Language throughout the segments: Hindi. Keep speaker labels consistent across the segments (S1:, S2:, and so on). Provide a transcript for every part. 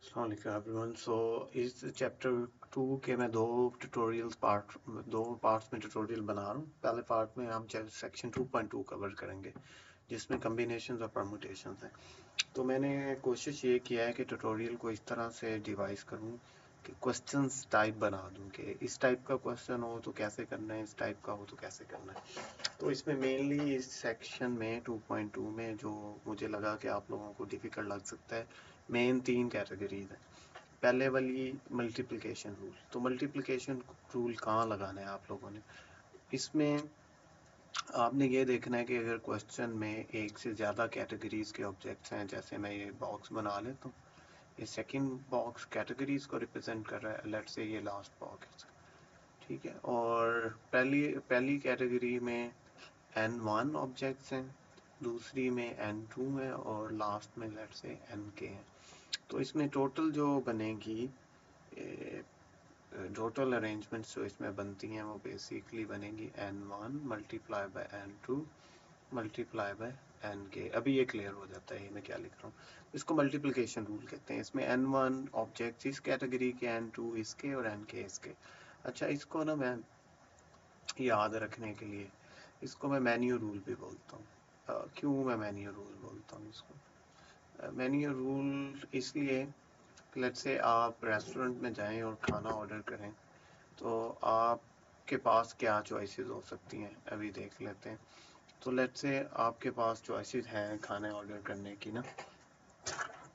S1: एवरीवन। सो इस चैप्टर 2 के मैं दो पार्ट्स में ट्यूटोरियल बना रहा हूँ। पहले पार्ट में हम सेक्शन 2.2 कवर करेंगे जिसमें कम्बिनेशंस और परम्यूटेशंस हैं। तो मैंने कोशिश ये किया है कि ट्यूटोरियल को इस तरह से डिवाइस करूँ कि क्वेश्चंस टाइप बना दूँ कि इस टाइप का क्वेश्चन हो तो कैसे करना है, इस टाइप का हो तो कैसे करना है। तो इसमें मेनली इस सेक्शन में 2.2 में जो मुझे लगा कि आप लोगों को डिफ़िकल्ट लग सकता है, मेन 3 कैटेगरीज हैं। पहले वाली मल्टीप्लिकेशन रूल। तो मल्टीप्लिकेशन रूल कहाँ लगाना है आप लोगों ने, इसमें आपने ये देखना है कि अगर क्वेश्चन में एक से ज़्यादा कैटेगरीज के ऑब्जेक्ट्स हैं, जैसे मैं ये बॉक्स बना लेता हूँ, ये सेकंड बॉक्स कैटेगरीज को रिप्रेजेंट कर रहा है, लेट्स से ये लास्ट बॉक्स, ठीक है। और पहली कैटेगरी में n1 ऑब्जेक्ट्स हैं, दूसरी में n2 है और लास्ट में लेट्स से nk है। तो इसमें टोटल जो बनेगी, टोटल अरेंजमेंट्स जो इसमें बनती हैं वो बेसिकली बनेगी n1 multiply by n2 multiply by nk। अभी ये क्लियर हो जाता है ये मैं क्या लिख रहा हूँ। इसको मल्टीप्लिकेशन रूल कहते हैं। इसमें n1 ऑब्जेक्ट्स इस कैटेगरी के, n2 इसके और nk इसके। अच्छा, इसको ना मैं याद रखने के लिए इसको मैं मेन्यू रूल भी बोलता हूँ। क्यों मैं मेन्यू रूल बोलता हूँ इसको? मेन्यू रूल इसलिए, लेट्स से आप रेस्टोरेंट में जाएं और खाना ऑर्डर करें तो आपके पास क्या चॉइसेस हो सकती हैं, अभी देख लेते हैं। तो लेट्स से आपके पास चॉइसेस हैं खाने ऑर्डर करने की ना,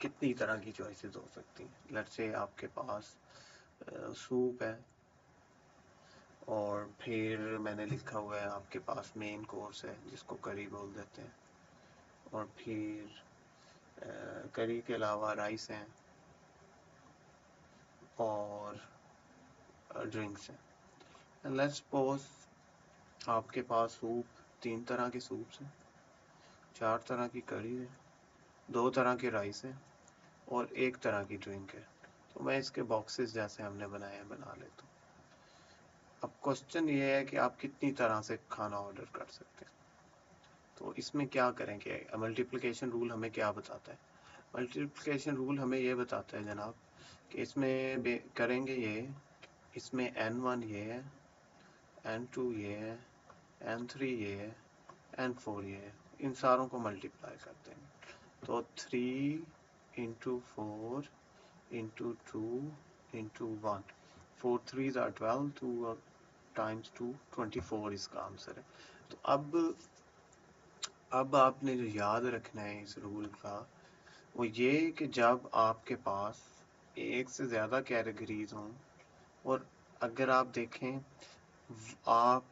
S1: कितनी तरह की चॉइसेस हो सकती हैं। लेट्स से आपके पास सूप है, और फिर मैंने लिखा हुआ है आपके पास मेन कोर्स है जिसको करी बोल देते हैं, और फिर करी के अलावा राइस हैं और ड्रिंक्स हैं। लेट्स सपोज आपके पास सूप, 3 तरह के सूप्स हैं, 4 तरह की करी है, 2 तरह के राइस हैं और 1 तरह की ड्रिंक है। तो मैं इसके बॉक्सेस जैसे हमने बनाए हैं बना लेता हूँ। अब क्वेश्चन ये है कि आप कितनी तरह से खाना ऑर्डर कर सकते हैं। तो इसमें क्या करेंगे, मल्टीप्लिकेशन रूल हमें क्या बताता है? मल्टीप्लिकेशन रूल हमें ये बताता है जनाब कि इसमें करेंगे ये, इसमें n1 ये है, n2 ये है, n3 ये है, n4 ये है, इन सारों को मल्टीप्लाई करते हैं। तो 3 into 4 into 2 into 1, 4 3 are 12, 2 times 2 24 इसका आंसर है। तो अब आपने जो याद रखना है इस रूल का, वो ये कि जब आपके पास एक से ज़्यादा कैटेगरीज हों, और अगर आप देखें आप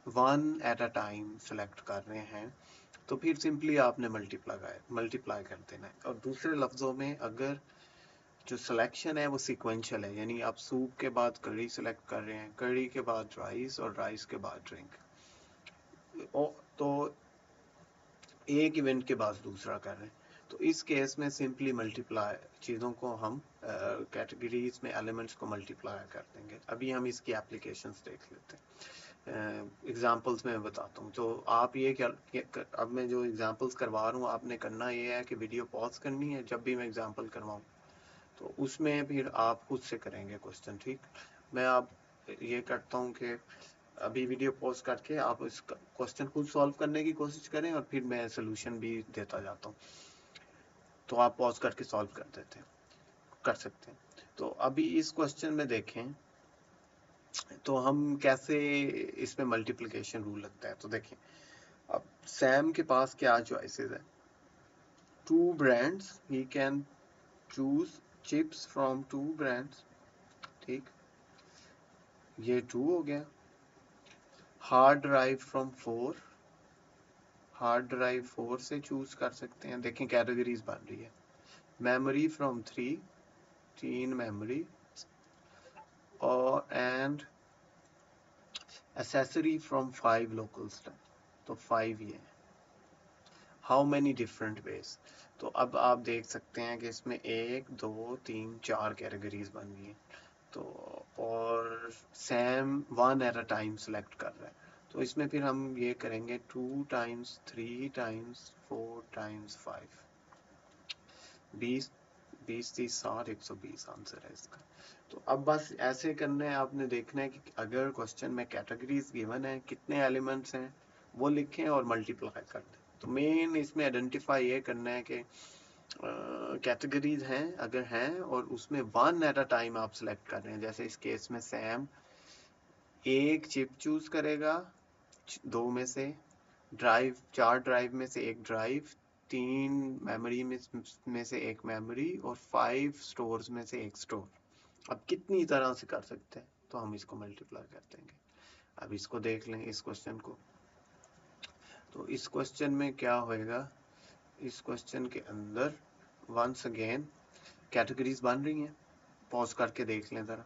S1: 1 एट अ टाइम सेलेक्ट कर रहे हैं, तो फिर सिंपली आपने मल्टीप्लाई कर देना है। और दूसरे लफ्ज़ों में, अगर जो सिलेक्शन है वो सीक्वेंशियल है, यानी आप सूप के बाद कड़ी सेलेक्ट कर रहे हैं, कड़ी के बाद राइस और राइस के बाद ड्रिंक, तो एक इवेंट के बाद दूसरा कर रहे हैं। तो इस केस में सिंपली मल्टीप्लाई, चीज़ों को हम कैटेगरीज में एलिमेंट्स को मल्टीप्लाई कर देंगे। अभी हम इसकी एप्लीकेशंस देख लेते हैं, एग्जांपल्स में बताता हूँ। तो आप ये क्या, अब मैं जो एग्जांपल्स करवा रहा हूँ आपने करना ये है कि वीडियो पॉज करनी है जब भी मैं एग्जांपल करवाऊँ, तो उसमें फिर आप खुद से करेंगे क्वेश्चन, ठीक। मैं आप ये करता हूँ कि अभी वीडियो पॉज करके आप इस क्वेश्चन खुद सॉल्व करने की कोशिश करें और फिर मैं सोल्यूशन भी देता जाता हूँ, तो आप पॉज करके सॉल्व कर सकते हैं। तो अभी इस क्वेश्चन में देखें तो हम कैसे इसमें मल्टीप्लिकेशन रूल लगता है। तो देखें, अब सैम के पास क्या चॉइसेस है, 2 brands, he can choose chips from 2 brands, ठीक, ये 2 हो गया। Hard drive from 4, hard drive 4 से चूज कर सकते हैं। देखें कैटेगरीज बन रही है। मेमोरी फ्रॉम 3, 3 मेमोरी, और and accessory from 5 local store, तो 5 ये है। हाउ मेनी डिफरेंट वेज, तो अब आप देख सकते हैं कि इसमें 1 2 3 4 कैटेगरीज बन गई हैं। तो और Sam 1 at a time select कर रहा है, तो इसमें फिर हम ये करेंगे 2 टाइम्स 3 टाइम्स 4 टाइम्स 5, 20 20, 30, 60, 120 आंसर है इसका। तो अब बस ऐसे करना है, आपने देखना है कि अगर क्वेश्चन में कैटेगरीज गिवन है, कितने एलिमेंट्स हैं वो लिखें और मल्टीप्लाई कर दें। तो मेन इसमें आइडेंटिफाई ये करना है कि कैटेगरीज हैं अगर हैं, और उसमें वन एट अ टाइम आप सिलेक्ट कर रहे हैं। जैसे इस केस में सैम एक चिप चूज करेगा 2 में से, ड्राइव 4 ड्राइव में से एक ड्राइव, 3 मेमोरी में से एक मेमोरी, और 5 स्टोर्स में से एक स्टोर। अब कितनी तरह से कर सकते हैं, तो हम इसको मल्टीप्लाई कर देंगे। अब इसको देख लें इस क्वेश्चन को। तो इस क्वेश्चन में क्या होएगा, इस क्वेश्चन के अंदर वंस अगेन कैटेगरीज बन रही हैं, पॉज करके देख लें ज़रा।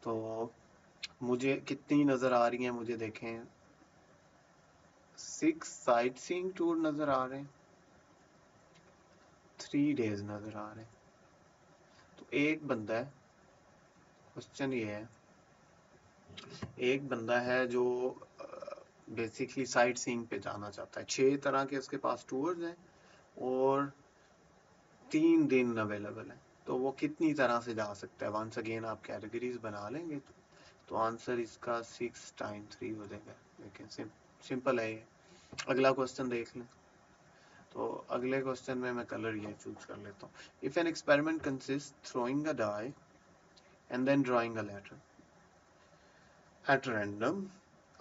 S1: तो मुझे कितनी नज़र आ रही हैं, मुझे देखें 6 साइट सीइंग टूर नज़र आ रहे हैं, 3 डेज नज़र आ रहे हैं। तो एक बंदा है, क्वेश्चन ये है, एक बंदा है जो बेसिकली साइट सीइंग पे जाना चाहता है। 6 तरह के उसके पास टूर्स हैं और 3 दिन अवेलेबल है। तो वो कितनी तरह से जा सकता है, वंस अगेन आप कैटेगरीज बना लेंगे तो आंसर इसका 6 टाइम्स 3 हो जाएगा। लेकिन सिंपल है ये। अगला क्वेश्चन देख लें। तो अगले क्वेश्चन में मैं कलर ये चूज कर लेता हूँ। If an experiment consist throwing a die and then drawing a letter at random,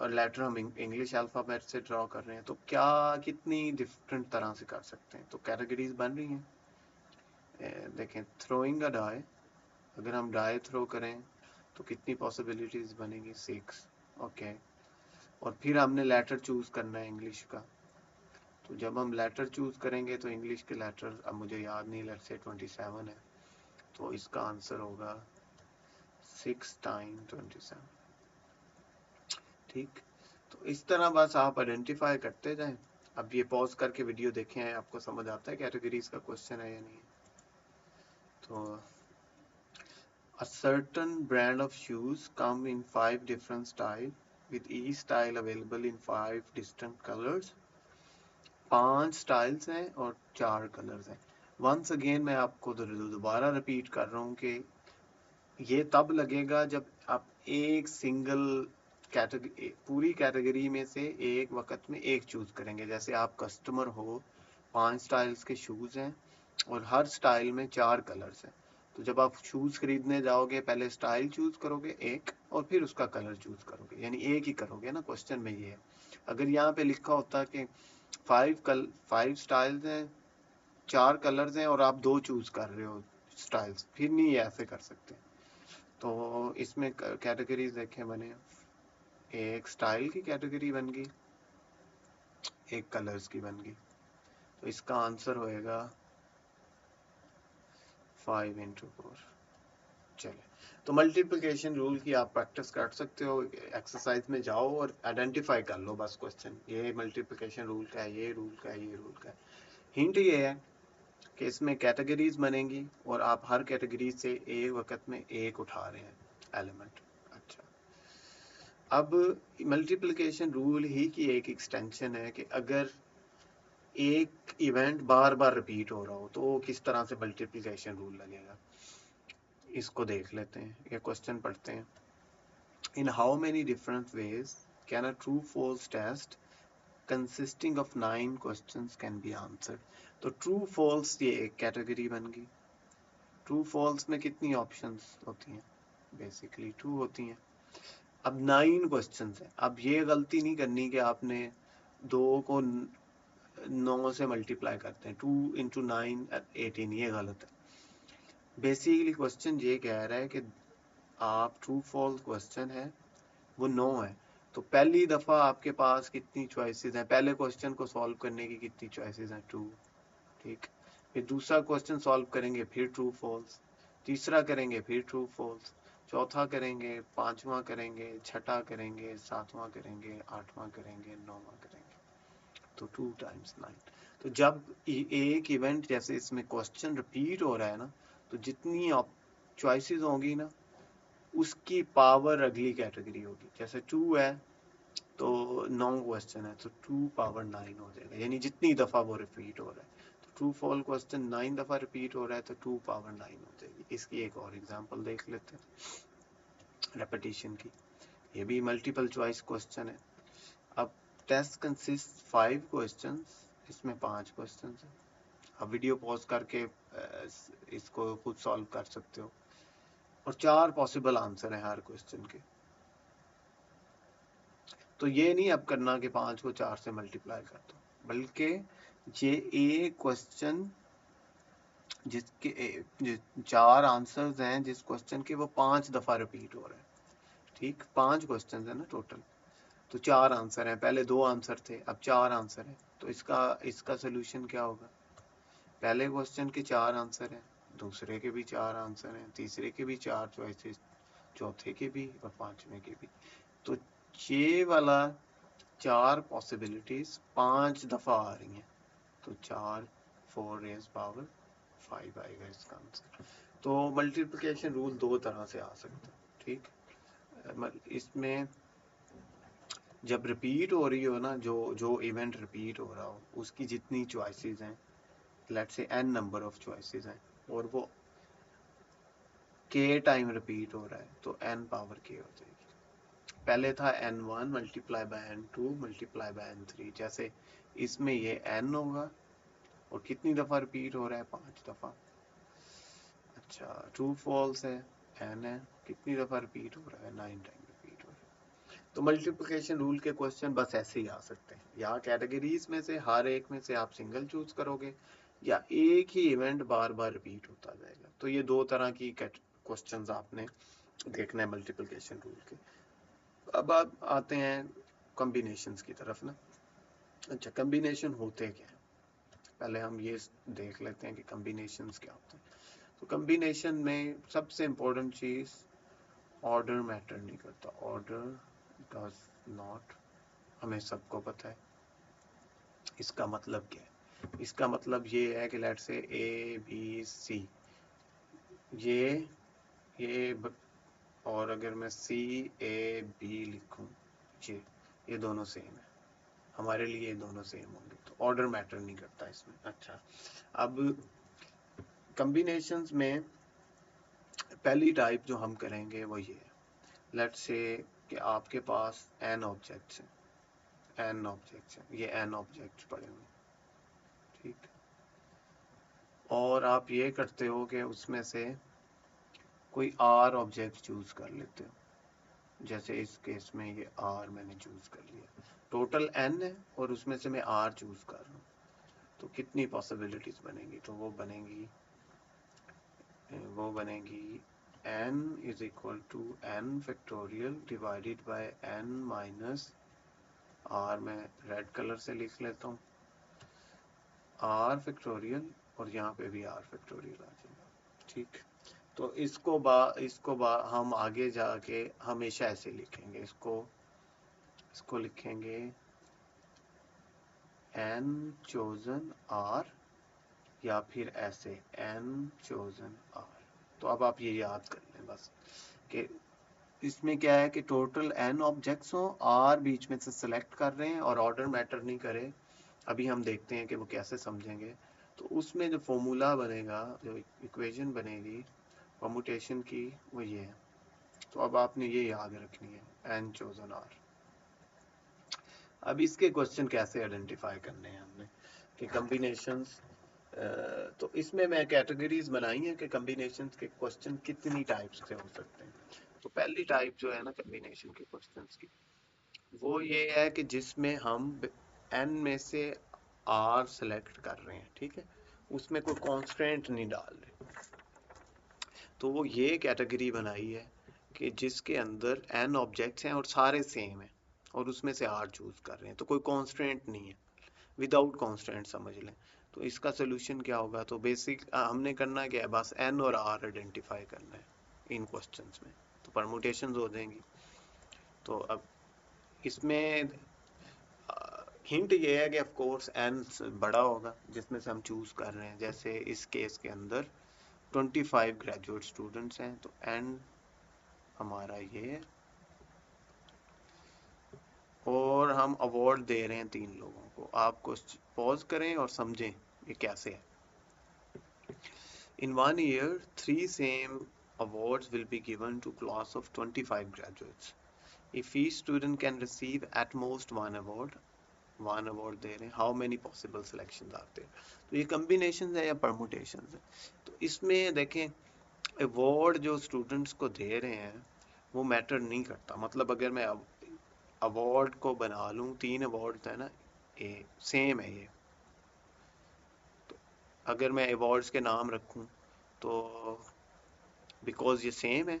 S1: और लेटर हम इंग्लिश अल्फाबेट से ड्रॉ कर रहे हैं, तो क्या कितनी डिफरेंट तरह से कर सकते हैं। तो कैटेगरीज बन रही हैं। देखें थ्रोइंग अ डाई, अगर हम डाई थ्रो करें तो कितनी पॉसिबिलिटीज बनेगी, 6। ओके, और फिर हमने लेटर चूज करना है इंग्लिश का। तो जब हम लेटर चूज करेंगे तो इंग्लिश के लेटर अब मुझे याद नहीं, लेट्स से 27 है, तो इसका आंसर होगा 6 टाइम 27। ठीक, तो इस तरह बस आप आइडेंटिफाई करते जाएं। अब ये पॉज करके वीडियो देखें, आपको समझ आता है कैटेगरीज का क्वेश्चन है या नहीं। तो a certain brand of shoes come in 5 different styles with each style available in 5 distinct colors। 5 styles हैं और 4 कलर्स हैं। वंस अगेन मैं आपको दोबारा रिपीट कर रहा हूँ कि ये तब लगेगा जब आप एक सिंगल कैटेगरी, पूरी कैटेगरी में से एक वक्त में एक चूज करेंगे। जैसे आप कस्टमर हो, 5 स्टाइल्स के शूज हैं और हर स्टाइल में 4 कलर्स हैं। तो जब आप शूज खरीदने जाओगे पहले स्टाइल चूज करोगे एक, और फिर उसका कलर चूज करोगे, यानी एक ही करोगे ना। क्वेश्चन में ये है, अगर यहाँ पे लिखा होता कि 5 स्टाइल्स हैं, 4 कलर्स हैं और आप 2 चूज कर रहे हो स्टाइल्स, फिर नहीं ऐसे कर सकते। तो इसमें कैटेगरीज देखें बने, एक स्टाइल की कैटेगरी बन गई, एक कलर्स की बन गई। तो इसका आंसर होएगा 5 into 4। चले, तो मल्टीप्लिकेशन रूल की आप प्रैक्टिस कर सकते हो, एक्सरसाइज में जाओ और आइडेंटिफाई कर लो बस क्वेश्चन, ये मल्टीप्लिकेशन रूल का है, ये रूल का है, ये रूल का है। हिंट ये है कि इसमें कैटेगरीज बनेंगी और आप हर कैटेगरी से एक वक्त में एक उठा रहे हैं एलिमेंट। अच्छा, अब मल्टीप्लिकेशन रूल ही की एक एक्सटेंशन है कि अगर एक इवेंट बार बार रिपीट हो रहा हो तो किस तरह से मल्टीप्लिकेशन रूल लगेगा, इसको देख लेते हैं। ये क्वेश्चन पढ़ते हैं। In how many different ways can a true false test consisting of 9 questions can be answered। तो ट्रू फॉल्स ये एक कैटेगरी बन गई। ट्रू फॉल्स में कितनी ऑप्शंस होती हैं, बेसिकली 2 होती हैं। अब 9 क्वेश्चंस हैं। अब ये गलती नहीं करनी कि आपने 2 को 9 से मल्टीप्लाई करते हैं, 2 into 9 18, ये गलत है। बेसिकली क्वेश्चन ये कह रहा है कि आप ट्रू फॉल्स क्वेश्चन है वो 9 है, तो पहली दफा आपके पास कितनी चॉइसेस हैं, पहले क्वेश्चन को सॉल्व करने की कितनी चॉइसेस हैं, 2। ठीक, फिर दूसरा क्वेश्चन सॉल्व करेंगे फिर ट्रू फॉल्स, तीसरा करेंगे फिर ट्रू फॉल्स, चौथा करेंगे, पांचवा करेंगे, छठा करेंगे, सातवां करेंगे, आठवां करेंगे, नौवां करेंगे। तो 2 times 9। तो जब एक इवेंट जैसे इसमें क्वेश्चन रिपीट हो रहा है ना, तो जितनी चॉइसेस होंगी ना उसकी पावर अगली कैटेगरी होगी। जैसे 2 है तो 9 क्वेश्चन है तो 2 पावर 9 हो जाएगा, यानी जितनी दफा वो रिपीट हो रहा है। ट्रू फॉल क्वेश्चन 9 दफ़ा रिपीट हो रहा है तो 2 पावर 9 हो जाएगी। इसकी एक और एग्जांपल देख लेते हैं रेपिटेशन की। ये भी मल्टीपल चॉइस क्वेश्चन है। अब टेस्ट कंसिस्ट 5 क्वेश्चंस, इसमें 5 क्वेश्चंस हैं। अब वीडियो पॉज करके इसको खुद सॉल्व कर सकते हो और 4 पॉसिबल आंसर हैं हर क्वेश्चन के। तो ये नहीं अब करना कि 5 को 4 से मल्टीप्लाई कर दो, बल्कि ये एक क्वेश्चन जिसके 4 आंसर्स हैं जिस क्वेश्चन के वो 5 दफ़ा रिपीट हो रहे हैं। ठीक, 5 क्वेश्चन है ना टोटल, तो 4 आंसर हैं। पहले 2 आंसर थे, अब 4 आंसर हैं। तो इसका सोल्यूशन क्या होगा? पहले क्वेश्चन के 4 आंसर हैं, दूसरे के भी 4 आंसर हैं, तीसरे के भी 4 चॉइसेस, चौथे के भी और पांचवें के भी। तो ये वाला 4 पॉसिबिलिटीज 5 दफा आ रही हैं, तो 4 4 रेज़ पावर 5 आएगा इसका आंसर। तो मल्टीप्लिकेशन रूल 2 तरह से आ सकता है। ठीक, इसमें जब रिपीट हो रही हो ना, जो इवेंट रिपीट हो रहा हो उसकी जितनी चॉइसेस हैं, let's say n number of choices हैं और वो k टाइम रिपीट हो रहा है, तो n पावर k हो जाएगी। पहले था n1 multiply by n2 multiply by n3, जैसे इसमें ये n होगा और कितनी दफ़ा रिपीट हो रहा है? 5 दफ़ा। अच्छा, ट्रू फॉल्स है, n है, कितनी दफ़ा रिपीट हो रहा है? 9 टाइम रिपीट हो रहा है। तो मल्टीप्लिकेशन रूल के क्वेश्चन बस ऐसे ही आ सकते हैं, या कैटेगरीज में से हर एक में से आप सिंगल चूज करोगे, या एक ही इवेंट बार बार रिपीट होता जाएगा। तो ये 2 तरह की क्वेश्चंस आपने देखना है मल्टीप्लिकेशन रूल के। अब आप आते हैं कॉम्बिनेशंस की तरफ ना। अच्छा, कॉम्बिनेशन होते क्या है, पहले हम ये देख लेते हैं कि कॉम्बिनेशंस क्या होते हैं। तो कॉम्बिनेशन में सबसे इम्पोर्टेंट चीज़ ऑर्डर मैटर नहीं करता। ऑर्डर डज नॉट, हमें सबको पता है। इसका मतलब क्या है? इसका मतलब ये है कि लेट्स से ए बी सी, ये और अगर मैं सी ए बी लिखूं, ये दोनों सेम है, हमारे लिए ये दोनों सेम होंगे, तो ऑर्डर मैटर नहीं करता इसमें। अच्छा, अब कॉम्बिनेशंस में पहली टाइप जो हम करेंगे वो ये है, लेट्स से कि आपके पास n ऑब्जेक्ट्स हैं, n ऑब्जेक्ट्स हैं, ये n ऑब्जेक्ट्स पड़े हुए, ठीक, और आप ये करते हो कि उसमें से कोई r ऑब्जेक्ट चूज कर लेते हो। जैसे इस केस में ये r मैंने चूज कर लिया, टोटल n है और उसमें से मैं r चूज कर रहा हूँ, तो कितनी पॉसिबिलिटीज बनेगी? तो वो बनेगी n is equal to n factorial divided by n minus r, मैं रेड कलर से लिख लेता हूँ, r फैक्टोरियल, और यहाँ पे भी r फैक्टोरियल आ जाएगा। ठीक, तो इसको हम आगे जाके हमेशा ऐसे लिखेंगे, इसको लिखेंगे n चोजन r, या फिर ऐसे n चोजन r। तो अब आप ये याद कर लें बस कि इसमें क्या है कि टोटल n ऑब्जेक्ट्स हो, r बीच में से सिलेक्ट कर रहे हैं और ऑर्डर मैटर नहीं करे। अभी हम देखते हैं कि वो कैसे समझेंगे। तो उसमें जो फॉर्मूला बनेगा, जो इक्वेशन बनेगी परमुटेशन की, वो ये है। तो अब आपने ये याद रखनी है, n चोजन r। अब इसके क्वेश्चन कैसे आइडेंटिफाई करने हैं हमने कि कॉम्बिनेशंस, तो इसमें मैं कैटेगरीज बनाई हैं कि कॉम्बिनेशंस के क्वेश्चन कितनी टाइप्स से हो सकते हैं। तो पहली टाइप जो है ना कॉम्बिनेशन के क्वेश्चंस की, वो ये है कि जिसमें हम n में से r सेलेक्ट कर रहे हैं, ठीक है, उसमें कोई कांस्टेंट नहीं डाल रहे। तो वो ये कैटेगरी बनाई है कि जिसके अंदर n ऑब्जेक्ट्स हैं और सारे सेम हैं और उसमें से r चूज कर रहे हैं, तो कोई कांस्टेंट नहीं है, विदाउट कांस्टेंट समझ लें। तो इसका सोल्यूशन क्या होगा? तो बेसिक हमने करना क्या है, बस n और r आइडेंटिफाई करना है इन क्वेश्चंस में, तो परमुटेशंस हो जाएंगी। तो अब इसमें हिंट ये है कि ऑफ कोर्स n बड़ा होगा जिसमें से हम चूज कर रहे हैं। जैसे इस केस के अंदर 25 ग्रेजुएट स्टूडेंट्स हैं, तो n हमारा ये है, और हम अवार्ड दे रहे हैं 3 लोगों को। आप पॉज करें और समझें ये कैसे है? In 1 year, 3 same awards will be given to class of 25 graduates. If each student can receive at most one award दे रहे हैं, how many possible selections are there? तो ये combinations है या permutations है? तो इसमें देखें अवार्ड जो स्टूडेंट्स को दे रहे हैं वो मैटर नहीं करता। मतलब अगर मैं अवार्ड को बना लूँ, 3 अवार्ड है ना, ये सेम है ये, तो अगर मैं अवार्ड्स के नाम रखूँ तो बिकॉज ये सेम है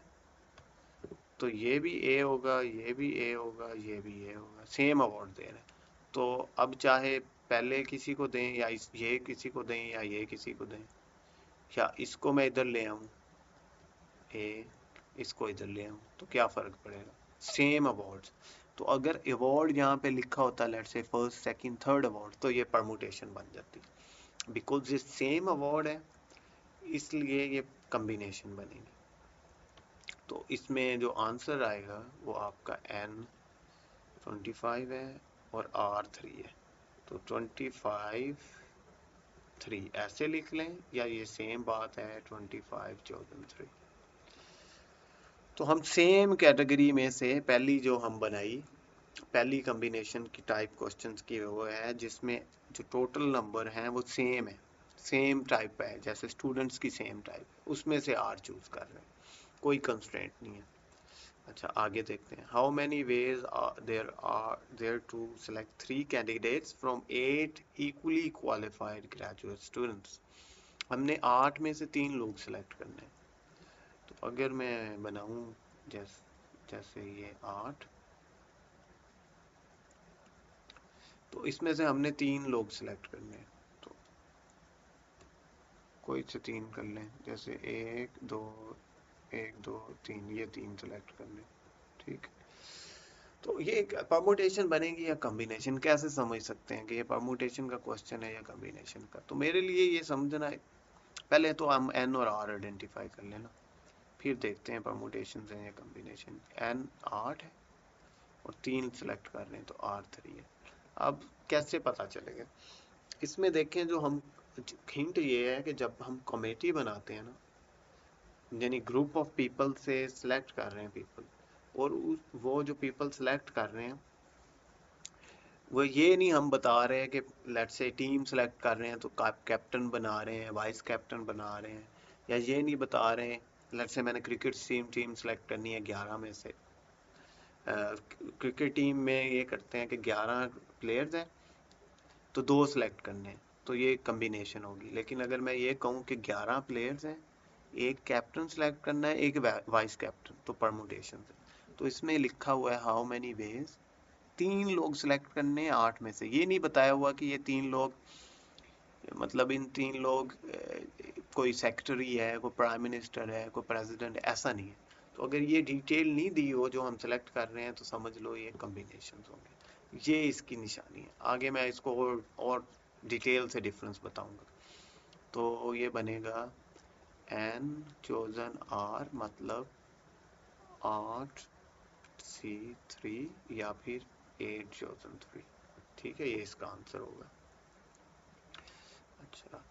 S1: तो ये भी ए होगा, ये भी ए होगा, ये भी ए होगा, सेम अवार्ड दे रहे हैं। तो अब चाहे पहले किसी को दें या ये किसी को दें या ये किसी को दें, या इसको मैं इधर ले आऊँ ए, इसको इधर ले आऊँ, तो क्या फ़र्क पड़ेगा? Same awards. तो अगर अवार्ड यहाँ पे लिखा होता let's say first second third award, तो ये परमुटेशन बन जाती। बिकॉज ये सेम अवार्ड है इसलिए ये कम्बिनेशन बनेगी। तो इसमें जो आंसर आएगा वो आपका N25 है और R3 है। तो 25 3 ऐसे लिख लें या ये सेम बात है 25 chosen 3। तो हम सेम कैटेगरी में से पहली जो हम बनाई, पहली कॉम्बिनेशन की टाइप क्वेश्चंस की वो है जिसमें जो टोटल नंबर हैं वो सेम है, सेम टाइप है, जैसे स्टूडेंट्स की सेम टाइप, उसमें से R चूज कर रहे हैं, कोई कंस्ट्रेंट नहीं है। अच्छा आगे देखते हैं। How many ways there to select 3 candidates from 8 equally qualified graduate students. हमने 8 में से 3 लोग सेलेक्ट करने हैं। तो अगर मैं बनाऊं जैसे ये 8, तो इसमें से हमने 3 लोग सेलेक्ट करने हैं, तो कोई से 3 कर लें, जैसे 1 2 1 2 3, ये 3 सेलेक्ट करने, ठीक। तो ये परमुटेशन बनेगी या कॉम्बिनेशन, कैसे समझ सकते हैं कि ये परमुटेशन का क्वेश्चन है या कॉम्बिनेशन का? तो मेरे लिए ये समझना है, पहले तो हम N और R आइडेंटिफाई कर लेना, फिर देखते हैं परमुटेशन है या कॉम्बिनेशन। N 8 है और 3 सेलेक्ट कर रहे हैं तो R3 है। अब कैसे पता चलेगा? इसमें देखें, जो हम हिंट ये है कि जब हम कमेटी बनाते हैं ना, यानी ग्रुप ऑफ पीपल से सिलेक्ट कर रहे हैं पीपल, और वो जो पीपल सेलेक्ट कर रहे हैं वो ये नहीं हम बता रहे हैं कि लेट्स से टीम सेलेक्ट कर रहे हैं तो कैप्टन बना रहे हैं, वाइस कैप्टन बना रहे हैं, या ये नहीं बता रहे हैं लेट्स से मैंने क्रिकेट टीम सेलेक्ट करनी है 11 में से। क्रिकेट टीम में ये करते हैं कि 11 प्लेयर्स हैं तो 2 सेलेक्ट करने हैं, तो ये कम्बिनेशन होगी। लेकिन अगर मैं ये कहूँ कि 11 प्लेयर्स हैं, एक कैप्टन सेलेक्ट करना है, एक वाइस कैप्टन, तो परमुटेशन है। तो इसमें लिखा हुआ है हाउ मेनी वेज, 3 लोग सेलेक्ट करने हैं 8 में से। ये नहीं बताया हुआ कि ये 3 लोग मतलब इन 3 लोग कोई सेक्रेटरी है, कोई प्राइम मिनिस्टर है, कोई प्रेसिडेंट, ऐसा नहीं है। तो अगर ये डिटेल नहीं दी हो जो हम सेलेक्ट कर रहे हैं तो समझ लो ये कॉम्बिनेशन होंगे। ये इसकी निशानी है। आगे मैं इसको और डिटेल से डिफरेंस बताऊंगा। तो ये बनेगा N chosen R मतलब 8 C3 या फिर 8 chosen 3, ठीक है, ये इसका आंसर होगा। अच्छा,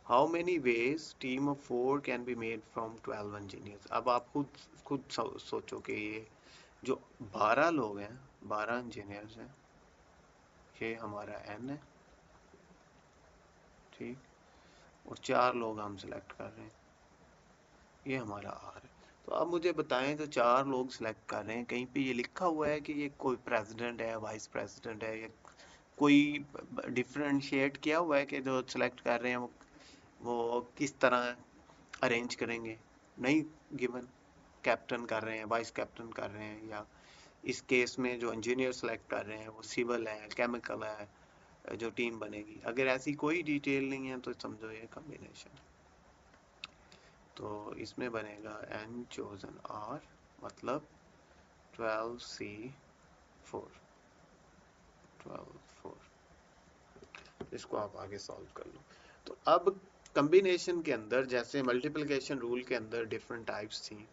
S1: how many ways team of 4 can be made from 12 engineers. अब आप खुद सोचो कि ये जो 12 लोग हैं, 12 इंजीनियर्स हैं, ये हमारा N है, ठीक, और 4 लोग हम सिलेक्ट कर रहे हैं, ये हमारा R है। तो अब मुझे बताएं, जो 4 लोग सिलेक्ट कर रहे हैं, कहीं पे ये लिखा हुआ है कि ये कोई प्रेसिडेंट है, वाइस प्रेसिडेंट है, या कोई डिफरेंशिएट किया हुआ है कि जो सिलेक्ट कर रहे हैं वो किस तरह अरेंज करेंगे? नहीं गिवन। कैप्टन कर रहे हैं, वाइस कैप्टन कर रहे हैं, या इस केस में जो इंजीनियर सेलेक्ट कर रहे हैं वो सिविल है, केमिकल है, जो टीम बनेगी। अगर ऐसी कोई डिटेल नहीं है तो समझो ये कॉम्बिनेशन। तो इसमें बनेगा N chosen R मतलब 12C4, 12 इसको आप आगे सॉल्व कर लो। तो अब कॉम्बिनेशन के अंदर जैसे मल्टीप्लिकेशन रूल के अंदर डिफरेंट टाइप्स थी,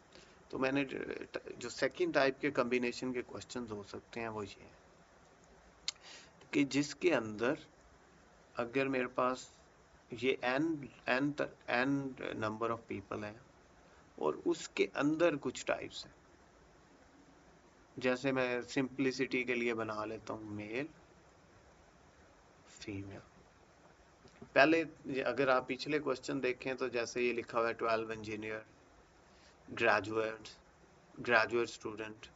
S1: तो मैंने जो सेकंड टाइप के कॉम्बिनेशन के क्वेश्चंस हो सकते हैं वो ये है कि जिसके अंदर अगर मेरे पास ये n नंबर ऑफ पीपल हैं और उसके अंदर कुछ टाइप्स हैं। जैसे मैं सिंप्लिसिटी के लिए बना लेता हूँ मेल फीमेल। पहले अगर आप पिछले क्वेश्चन देखें तो जैसे ये लिखा हुआ है 12 इंजीनियर, ग्रेजुएट स्टूडेंट।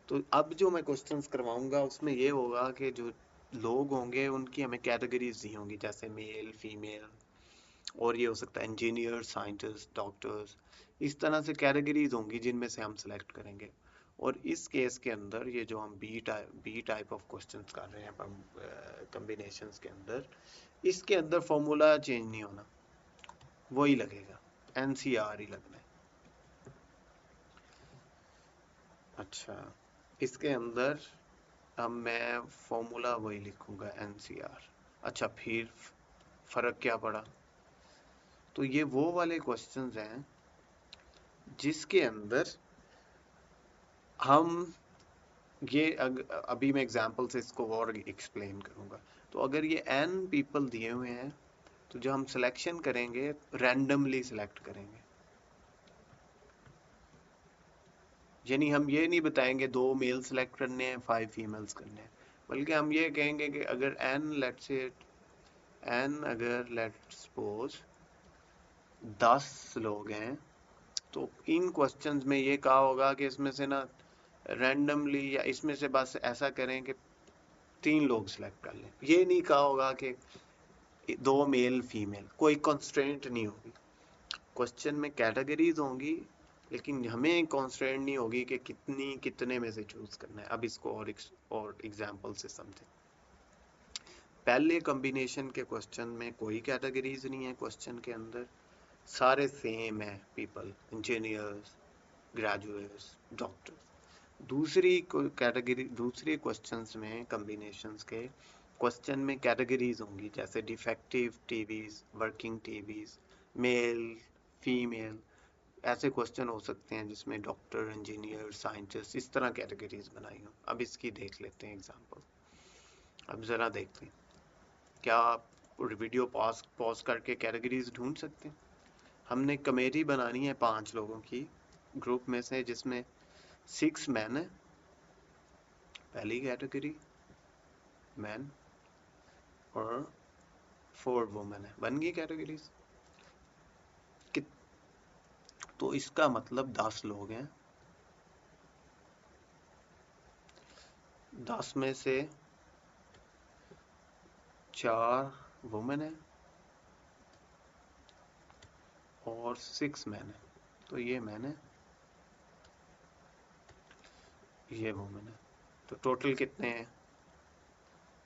S1: तो अब जो मैं क्वेश्चंस करवाऊंगा उसमें ये होगा कि जो लोग होंगे उनकी हमें कैटेगरीज दी होंगी, जैसे मेल फीमेल, और ये हो सकता है इंजीनियर, साइंटिस्ट, डॉक्टर्स। इस तरह से कैटेगरीज होंगी जिनमें से हम सेलेक्ट करेंगे। और इस केस के अंदर ये जो हम बी टाइप ऑफ क्वेश्चंस कर रहे हैं कॉम्बिनेशंस के अंदर, इसके अंदर फॉर्मूला चेंज नहीं होना, वही लगेगा, एनसीआर ही लगना है। अच्छा, इसके अंदर अब मैं फॉर्मूला वही लिखूंगा, एनसीआर। अच्छा, फिर फर्क क्या पड़ा? तो ये वो वाले क्वेश्चंस हैं जिसके अंदर हम ये अभी मैं एग्जांपल से इसको और एक्सप्लेन करूंगा। तो अगर ये n पीपल दिए हुए हैं तो जो हम सिलेक्शन करेंगे रैंडमली सिलेक्ट करेंगे, यानी हम ये नहीं बताएंगे 2 मेल सिलेक्ट करने हैं 5 फीमेल्स करने हैं, बल्कि हम ये कहेंगे कि अगर अगर लेट सपोज 10 लोग हैं तो इन क्वेश्चंस में ये कहा होगा कि इसमें से ना रैंडमली या इसमें से बस ऐसा करें कि 3 लोग सिलेक्ट कर लें। ये नहीं कहा होगा कि 2 मेल फीमेल, कोई कंस्ट्रेंट नहीं होगी। क्वेश्चन में कैटेगरीज होंगी लेकिन हमें कंस्ट्रेंट नहीं होगी कि कितने में से चूज करना है। अब इसको और एग्जांपल से समझें। पहले कॉम्बिनेशन के क्वेश्चन में कोई कैटेगरीज नहीं है, क्वेश्चन के अंदर सारे सेम है पीपल, इंजीनियर्स, ग्रेजुएट्स, डॉक्टर। दूसरी क्वेश्चंस में कॉम्बिनेशंस के क्वेश्चन में कैटेगरीज होंगी, जैसे defective TVs, working TVs, male female. ऐसे क्वेश्चन हो सकते हैं जिसमें डॉक्टर, इंजीनियर, साइंटिस्ट, इस तरह कैटेगरीज बनाई हो। अब इसकी देख लेते हैं एग्जांपल। अब जरा देखते हैं, क्या आप वीडियो पॉज करके कैटेगरीज ढूंढ सकते हैं? हमने कमेटी बनानी है 5 लोगों की ग्रुप में से, जिसमें 6 मैन है, पहली कैटेगरी मैन, और 4 वुमेन है। बन गई कैटेगरीज। तो इसका मतलब 10 लोग हैं, 10 में से 4 वुमेन है और 6 मैन है। तो ये मैन है, ये वुमेन है। तो टोटल कितने हैं?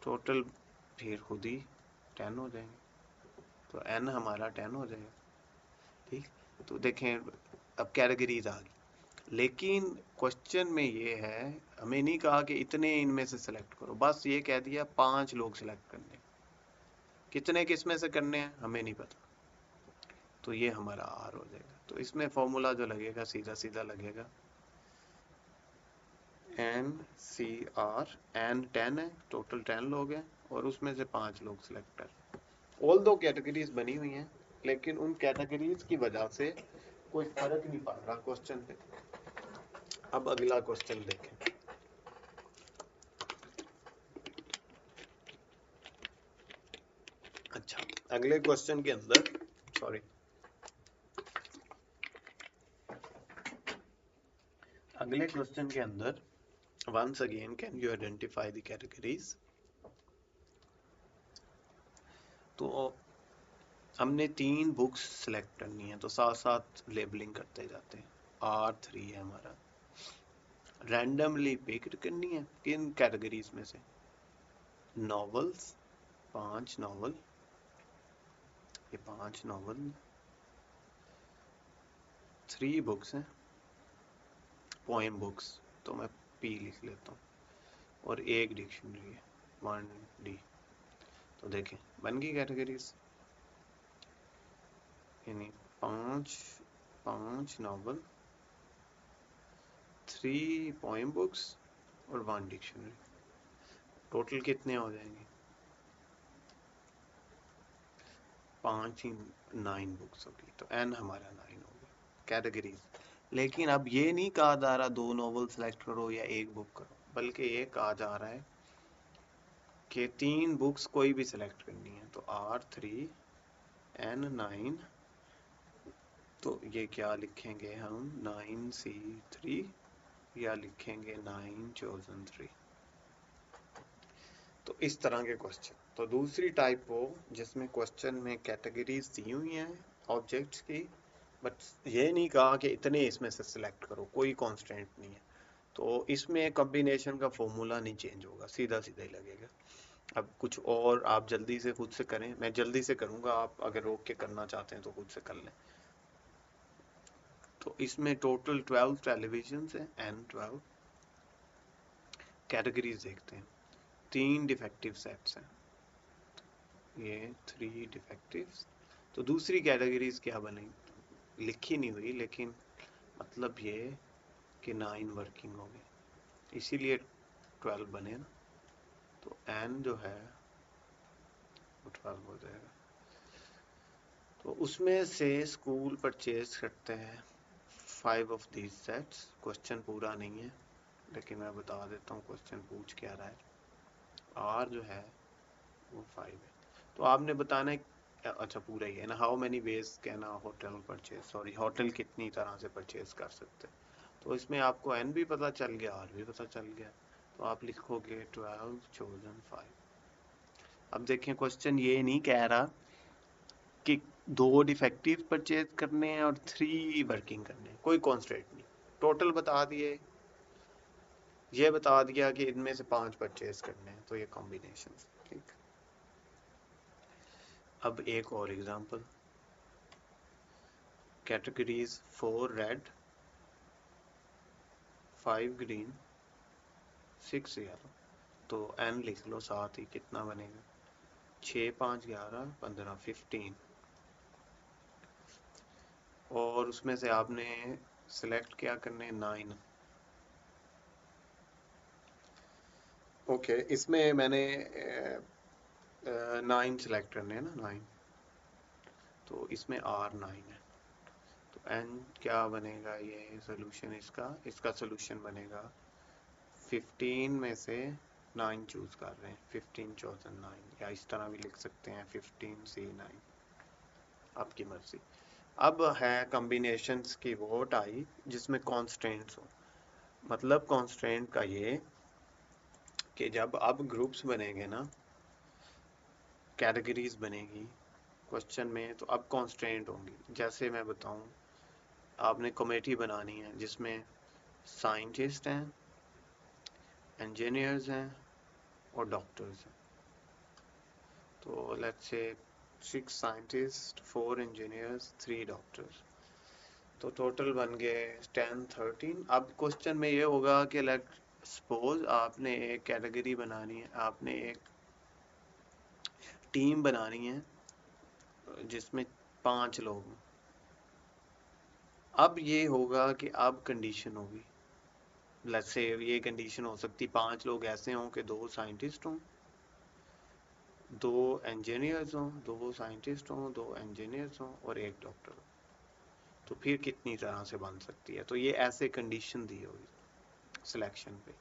S1: टोटल फिर खुद ही 10 हो जाएंगे। तो n हमारा 10 हो जाएगा। ठीक, तो देखें अब कैटेगरीज आ गई। लेकिन क्वेश्चन में ये है, हमें नहीं कहा कि इतने इनमें से सिलेक्ट करो, बस ये कह दिया 5 लोग सिलेक्ट करने। कितने किस में से करने हैं हमें नहीं पता, तो ये हमारा आर हो जाएगा। तो इसमें फॉर्मूला जो लगेगा सीधा सीधा लगेगा एन सी आर। एन 10 है, टोटल 10 लोग हैं और उसमें से 5 लोग सिलेक्ट कर। ऑल दो कैटेगरीज बनी हुई हैं लेकिन उन कैटेगरीज की वजह से कोई फर्क नहीं पड़ रहा क्वेश्चन पे। अब अगला क्वेश्चन देखें। अच्छा, अगले क्वेश्चन के अंदर once again can you identify the categories? तो हमने 3 बुक्स सेलेक्ट करनी है, तो साथ साथ लेबलिंग करते जाते हैं। R3 है हमारा। रैंडमली पिक करनी है किन कैटेगरीज में से? नॉवेल्स, 5 नॉवल, ये 5 नॉवल। 3 बुक्स हैं पोएम बुक्स, तो मैं P लिख लेता हूँ, और एक डिक्शनरी है 1D। तो देखें बन गई कैटेगरीज, यानी 5 नॉवल, 3 पोएम बुक्स और 1 डिक्शनरी। टोटल कितने हो जाएंगे? 5 ही 9 बुक्स होगी, तो n हमारा 9 होगा कैटेगरीज। लेकिन अब ये नहीं कहा जा रहा 2 नॉवल सेलेक्ट करो या 1 बुक करो, बल्कि ये कहा जा रहा है कि 3 बुक्स कोई भी सिलेक्ट करनी है। तो R3N9, तो ये क्या लिखेंगे हम 9C3 या लिखेंगे 9 chosen 3। तो इस तरह के क्वेश्चन। तो दूसरी टाइप वो जिसमें क्वेश्चन में कैटेगरीज दी हुई हैं ऑब्जेक्ट्स की, बट ये नहीं कहा कि इतने इसमें से सिलेक्ट करो, कोई कॉन्स्टेंट नहीं है। तो इसमें कॉम्बिनेशन का फॉर्मूला नहीं चेंज होगा, सीधा सीधा ही लगेगा। अब कुछ और आप जल्दी से खुद से करें, मैं जल्दी से करूंगा, आप अगर रोक के करना चाहते हैं तो खुद से कर लें। तो इसमें टोटल 12 टेलीविजन है, N12 कैटेगरीज देखते हैं। 3 डिफेक्टिव सेट्स हैं, ये 3 डिफेक्टिव्स। तो दूसरी कैटेगरीज क्या बनेगी लिखी नहीं हुई, लेकिन मतलब ये कि 9 वर्किंग हो गए, इसीलिए 12 बने ना। तो N जो है वो 12 हो जाएगा। तो उसमें से स्कूल परचेज करते हैं 5 ऑफ दीज सेट्स। क्वेश्चन पूरा नहीं है, लेकिन मैं बता देता हूँ क्वेश्चन पूछ क्या रहा है। R जो है वो 5 है। तो आपने बताना है, अच्छा पूरा ही है ना, how many ways can a hotel purchase, sorry hotel कितनी तरह से परचेज कर सकते हैं। तो इसमें आपको N भी पता चल गया, R भी पता चल गया। तो आप लिखोगे 12 chosen 5। अब देखें क्वेश्चन ये नहीं कह रहा कि 2 डिफेक्टिव परचेज करने हैं और 3 वर्किंग करने हैं, कोई कॉन्स्टेंट नहीं, टोटल बता दिए। ये बता दिया कि इनमें से 5 परचेज करने हैं, तो ये कॉम्बिनेशन। ठीक, अब एक और example, categories 4 red, 5 green, 6 yellow. तो N लिख लो साथ ही, कितना बनेगा 6 5 11 15 15। और उसमें से आपने सिलेक्ट क्या करने हैं 9। ओके, इसमें मैंने 9 सिलेक्ट करने हैं ना, 9। तो इसमें R9 है, तो N क्या बनेगा, ये सोल्यूशन इसका सोल्यूशन बनेगा 15 में से 9 चूज कर रहे हैं, 15 chosen 9, या इस तरह भी लिख सकते हैं 15C9, आपकी मर्जी। अब है कॉम्बिनेशंस की वो टाइप जिसमें कॉन्स्टेंट्स हो। मतलब कॉन्स्टेंट का ये कि जब अब ग्रुप्स बनेंगे ना, कैटेगरीज बनेगी क्वेश्चन में, तो अब कॉन्स्टेंट होंगी। जैसे मैं बताऊं, आपने कमेटी बनानी है जिसमें साइंटिस्ट हैं, इंजीनियर्स हैं और डॉक्टर्स हैं। तो let's say 6 scientist, 4 engineers, 3 doctors. तो टोटल बन गए 10 13। अब क्वेश्चन में ये होगा कि लेट सपोज आपने एक कैटेगरी बनानी है, आपने एक टीम बनानी है जिसमें 5 लोग हों। अब ये होगा कि अब कंडीशन होगी, लेट्स से ये कंडीशन हो सकती 5 लोग ऐसे हों कि 2 साइंटिस्ट हों, 2 इंजीनियर्स हों, 2 साइंटिस्ट हों, 2 इंजीनियर्स हों और 1 डॉक्टर हो। तो फिर कितनी तरह से बन सकती है, तो ये ऐसे कंडीशन दी होगी सिलेक्शन पे।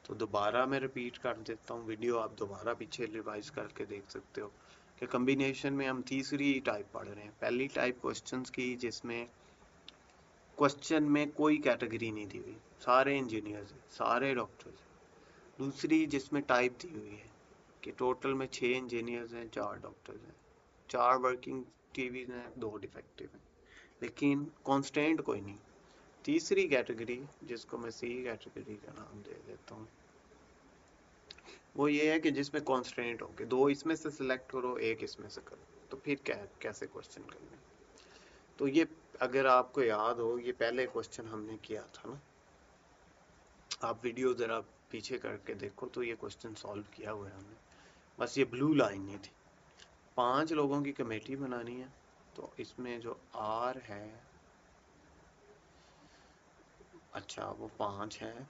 S1: तो दोबारा मैं रिपीट कर देता हूँ, वीडियो आप दोबारा पीछे रिवाइज करके देख सकते हो कि कॉम्बिनेशन में हम तीसरी टाइप पढ़ रहे हैं। पहली टाइप क्वेश्चंस की जिसमें क्वेश्चन में कोई कैटेगरी नहीं दी हुई, सारे इंजीनियर्स हैं, सारे डॉक्टर्स हैं। दूसरी जिसमें टाइप दी हुई है कि टोटल में 6 इंजीनियर्स हैं, 4 डॉक्टर्स हैं, 4 वर्किंग टीवीज हैं, 2 डिफेक्टिव हैं, लेकिन कांस्टेंट कोई नहीं। तीसरी कैटेगरी जिसको मैं सी कैटेगरी का नाम दे देता हूँ, वो ये है कि जिसमें कांस्टेंट हो कि 2 इसमें से सिलेक्ट करो, 1 इसमें से करो। तो फिर कैसे क्वेश्चन करने। तो ये अगर आपको याद हो, ये पहले क्वेश्चन हमने किया था ना, आप वीडियो ज़रा पीछे करके देखो, तो ये क्वेश्चन सॉल्व किया हुआ है हमने, बस ये ब्लू लाइन नहीं थी। 5 लोगों की कमेटी बनानी है, तो इसमें जो R है, अच्छा वो 5 है।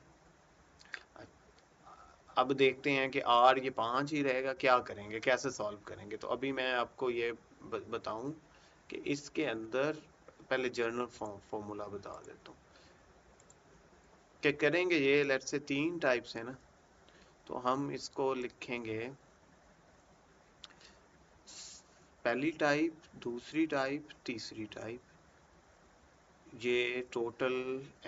S1: अब देखते हैं कि R ये 5 ही रहेगा, क्या करेंगे, कैसे सॉल्व करेंगे। तो अभी मैं आपको ये बताऊं कि इसके अंदर पहले जर्नल फॉर्मूला बता देता हूँ कि करेंगे ये। लेट से 3 टाइप्स है ना, तो हम इसको लिखेंगे पहली टाइप, दूसरी टाइप, तीसरी टाइप। ये टोटल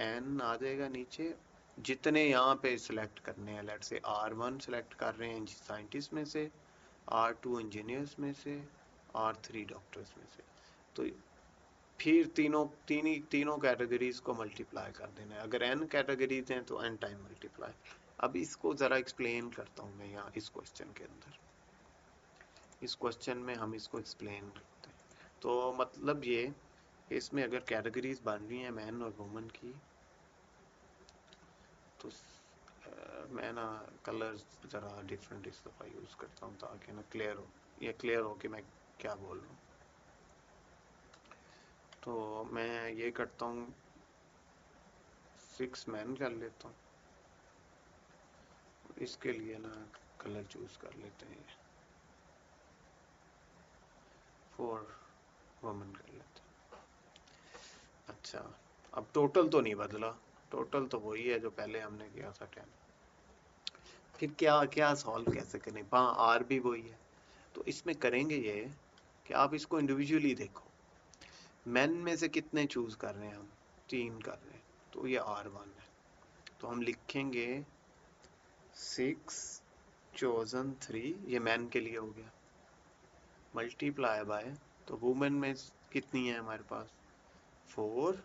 S1: n आ जाएगा नीचे, जितने यहाँ पे सिलेक्ट करने हैं। लेट से R1 सिलेक्ट कर रहे हैं साइंटिस्ट में से, R2 इंजीनियर्स में से, R3 डॉक्टर्स में से। तो फिर तीनों कैटेगरीज को मल्टीप्लाई कर देना है। अगर n कैटेगरीज हैं तो n टाइम मल्टीप्लाई। अब इसको ज़रा एक्सप्लेन करता हूँ मैं यहाँ इस क्वेश्चन के अंदर। इस क्वेश्चन में हम इसको एक्सप्लेन करते हैं। तो मतलब ये, इसमें अगर कैटेगरीज बन रही हैं मैन और वुमन की, तो मैं ना कलर ज़रा डिफरेंट इस दफ़ा यूज़ करता हूँ ताकि ना क्लियर हो कि मैं क्या बोल रहा हूँ। तो मैं ये करता हूँ, 6 मैन कर लेता हूँ। इसके लिए ना कलर चूज कर लेते हैं, 4 वुमन कर लेते हैं। अच्छा, अब टोटल तो नहीं बदला, टोटल तो वही है जो पहले हमने किया था 10। फिर क्या क्या सॉल्व कैसे करें? हाँ, आर भी वही है। तो इसमें करेंगे ये कि आप इसको इंडिविजुअली देखो। मैन में से कितने चूज कर रहे हैं हम? 3 कर रहे हैं, तो ये R1 है। तो हम लिखेंगे 6 चोजन 3, ये मैन के लिए हो गया, मल्टीप्लाई बाय, तो वुमेन में कितनी है हमारे पास? 4,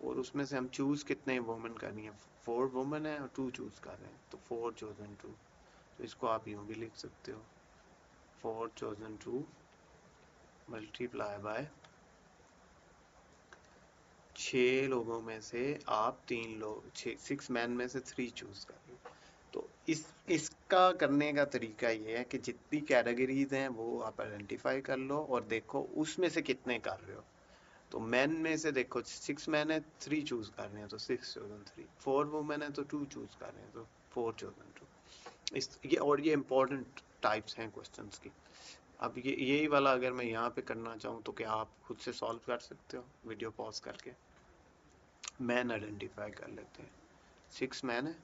S1: और उसमें से हम चूज कितने वुमेन करनी है? 4 वुमेन है और 2 चूज कर रहे हैं, तो 4 चोजन 2। तो इसको आप यूं भी लिख सकते हो, 4 चोजन 2 मल्टीप्लाई बाय 6 लोगों में से आप 3 लोग, 6 मैन में से 3 चूज कर रहे हो। तो इसका करने का तरीका ये है कि जितनी कैटेगरीज हैं वो आप आइडेंटिफाई कर लो और देखो उसमें से कितने कर रहे हो। तो मैन में से देखो 6 मैन है, 3 चूज कर रहे हैं, तो 6 चोजन 3। 4 वुमेन है तो 2 चूज कर रहे हैं, तो 4 चोजन 2। ये इम्पोर्टेंट टाइप्स हैं क्वेश्चंस की। अब ये यही वाला अगर मैं यहाँ पे करना चाहूँ तो क्या आप खुद से सॉल्व कर सकते हो वीडियो पॉज करके? मैन आइडेंटिफाई कर लेते हैं, 6 मैन है,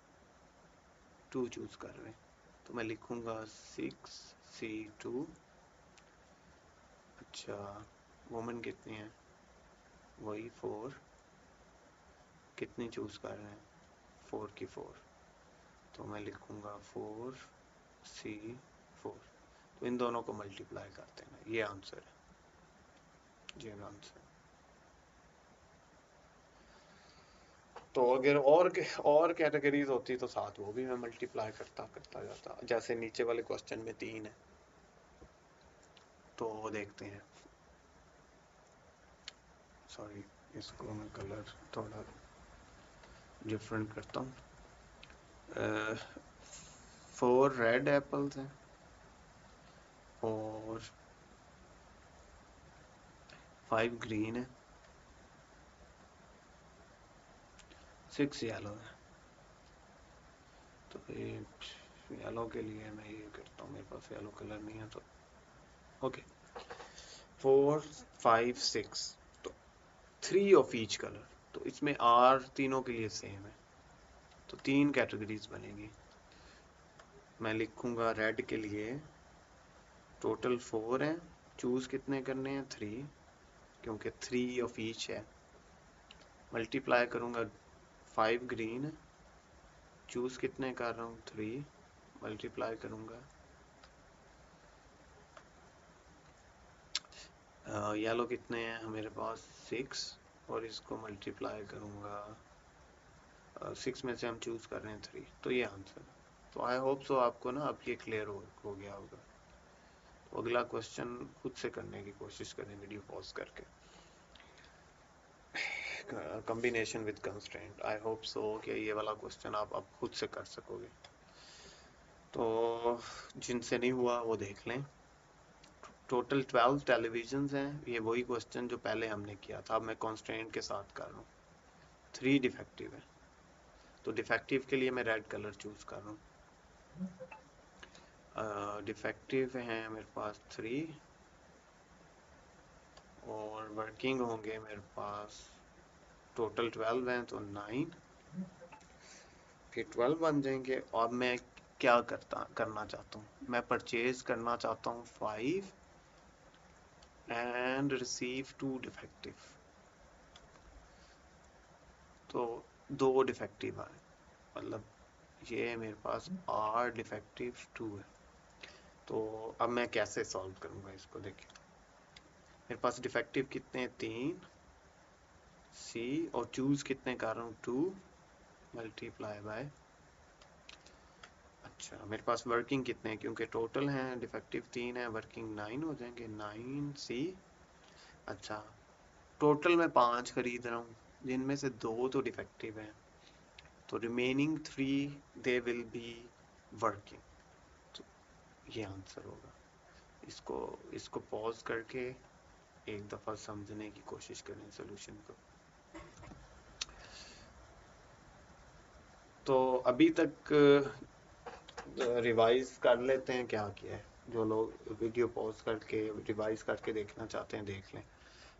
S1: 2 चूज कर रहे हैं, तो मैं लिखूंगा 6C2। अच्छा, वुमेन कितनी है? वही 4, कितनी चूज कर रहे हैं? 4 की 4, तो मैं लिखूंगा 4C4। तो इन दोनों को मल्टीप्लाई करते हैं, ये आंसर है, ये आंसर। तो अगर और कैटेगरीज होती तो साथ वो भी मैं मल्टीप्लाई करता जाता, जैसे नीचे वाले क्वेश्चन में 3 है। तो देखते हैं, सॉरी इसको मैं कलर थोड़ा डिफरेंट करता हूँ। 4 रेड एप्पल्स हैं और 5 ग्रीन है, 6 येलो है। तो येलो के लिए मैं ये करता हूँ, मेरे पास येलो कलर नहीं है, तो ओके 4 5 6, तो 3 ऑफ ईच कलर। तो इसमें आर तीनों के लिए सेम है, तो 3 कैटेगरीज बनेगी। मैं लिखूंगा रेड के लिए टोटल 4 है, चूज कितने करने हैं? 3, क्योंकि 3 ऑफ ईच है। मल्टीप्लाई करूंगा 5 ग्रीन, चूज कितने कर रहा हूँ? 3, मल्टीप्लाई करूंगा येलो कितने हैं मेरे पास? 6, और इसको मल्टीप्लाई करूंगा 6 में से हम चूज कर रहे हैं 3, तो ये आंसर है। तो आई होप सो आपको ना अब ये क्लियर हो गया होगा। तो अगला क्वेश्चन खुद से करने की कोशिश करें वीडियो पॉज करके, combination with constraint. I hope so कि ये वाला क्वेश्चन आप अब खुद से कर सकोगे। तो जिनसे नहीं हुआ वो देख लें। टोटल 12 टेलीविजन हैं, ये वही क्वेश्चन जो पहले हमने किया था, अब मैं कंस्ट्रेंट के साथ कर रहा हूँ। 3 डिफेक्टिव है, तो डिफेक्टिव के लिए मैं रेड कलर चूज कर रहा हूँ। डिफेक्टिव हैं मेरे पास 3, और वर्किंग होंगे मेरे पास टोटल 12 हैं तो 9, फिर 12 बन जाएंगे। और मैं क्या करना चाहता हूँ, मैं परचेज करना चाहता हूँ 5 एंड रिसीव 2 डिफेक्टिव। तो 2 डिफेक्टिव आए, मतलब ये मेरे पास R डिफेक्टिव 2 है। तो अब मैं कैसे सॉल्व करूँगा इसको, देखिए मेरे पास डिफेक्टिव कितने हैं 3 C, और चूज कितने कर रहा हूँ 2 मल्टीप्लाई बाय, अच्छा मेरे पास वर्किंग कितने हैं, क्योंकि टोटल हैं डिफेक्टिव 3 है, वर्किंग 9 हो जाएंगे 9C। अच्छा टोटल मैं 5 खरीद रहा हूँ, जिनमें से 2 तो डिफेक्टिव हैं, तो remaining 3 they will be working. तो ये आंसर होगा। इसको इसको पॉज करके एक दफ़ा समझने की कोशिश करें सोल्यूशन को। तो अभी तक रिवाइज कर लेते हैं क्या किया है। जो लोग वीडियो पॉज करके रिवाइज करके देखना चाहते हैं देख लें।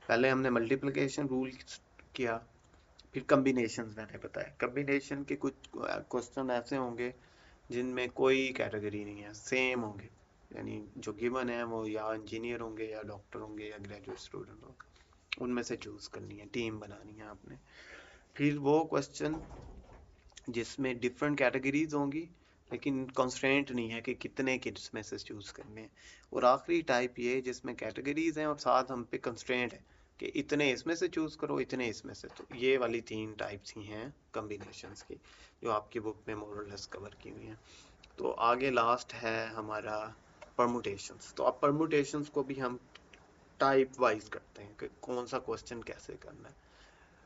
S1: पहले हमने मल्टीप्लिकेशन रूल किया, फिर कम्बिनेशन मैंने बताया। कम्बिनेशन के कुछ क्वेश्चन ऐसे होंगे जिनमें कोई कैटेगरी नहीं है, सेम होंगे, यानी जो गिवन है वो या इंजीनियर होंगे या डॉक्टर होंगे या ग्रेजुएट स्टूडेंट होंगे, उनमें से चूज करनी है, टीम बनानी है आपने। फिर वो क्वेश्चन जिसमें डिफरेंट कैटेगरीज होंगी लेकिन कंस्ट्रेंट नहीं है कि कितने किड्स में से चूज करने हैं। और आखिरी टाइप ये जिसमें कैटेगरीज हैं और साथ हम पे कंस्ट्रेंट है कि इतने इसमें से चूज करो, इतने इसमें से। तो ये वाली 3 टाइप्स ही हैं कॉम्बिनेशंस की, जो आपकी बुक में मोर और लेस कवर की हुई हैं। तो आगे लास्ट है हमारा परमुटेशंस। तो अब परमुटेशंस को भी हम टाइप वाइज करते हैं कि कौन सा क्वेश्चन कैसे करना है।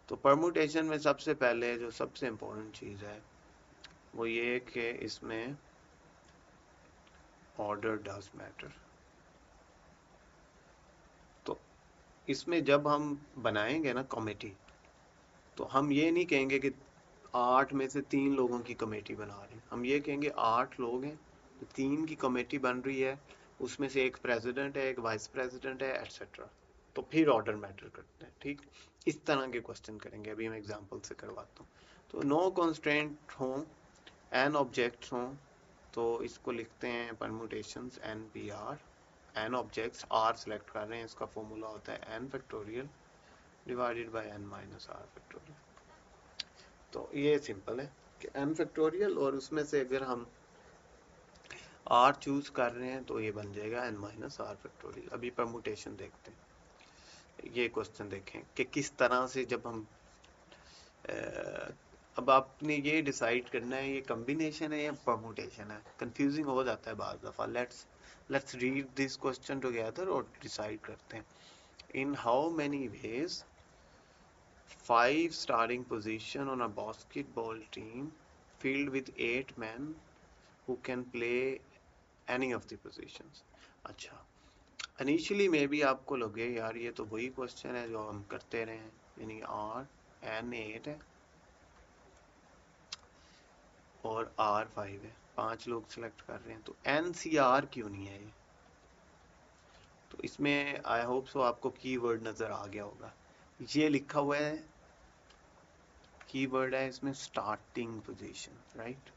S1: तो परमुटेशन में सबसे पहले जो सबसे इम्पोर्टेंट चीज़ है वो ये कि इसमें ऑर्डर डज मैटर। तो इसमें जब हम बनाएंगे ना कमेटी, तो हम ये नहीं कहेंगे कि 8 में से 3 लोगों की कमेटी बना रहे हैं, हम ये कहेंगे 8 लोग हैं तो 3 की कमेटी बन रही है, उसमें से एक प्रेसिडेंट है, एक वाइस प्रेसिडेंट है, एटसेट्रा। तो फिर ऑर्डर मैटर करते हैं, ठीक। इस तरह के क्वेश्चन करेंगे, अभी मैं एग्जांपल से करवाता हूँ। तो नो कंस्ट्रेंट हो, एन ऑब्जेक्ट्स हों, तो इसको लिखते हैं permutations n P r. N objects, r select कर रहे हैं, इसका फॉर्मूला होता है n factorial divided by n minus r factorial. तो ये सिंपल है कि एन फैक्टोरियल, और उसमें से अगर हम आर चूज कर रहे हैं तो ये बन जाएगा एन माइनस आर फैक्टोरियल। अभी परमुटेशन देखते हैं। ये क्वेश्चन देखें कि किस तरह से जब हम अब आपने ये डिसाइड करना है ये कॉम्बिनेशन है या परमुटेशन है, कंफ्यूजिंग हो जाता है बाज़ दफ़ा। Let's read this question together और डिसाइड करते हैं। In how many ways 5 starting position on a basketball team filled with 8 men who can play any of the positions। अच्छा, इनिशियली में भी आपको लगे यार ये तो वही क्वेश्चन है जो हम करते रहे हैं, यानी आर एन 8 है और आर 5 है, 5 लोग सेलेक्ट कर रहे हैं, तो एन सी आर क्यों नहीं है ये। तो इसमें आई होप सो आपको कीवर्ड नज़र आ गया होगा। ये लिखा हुआ है, कीवर्ड है इसमें स्टार्टिंग पोजीशन, राइट।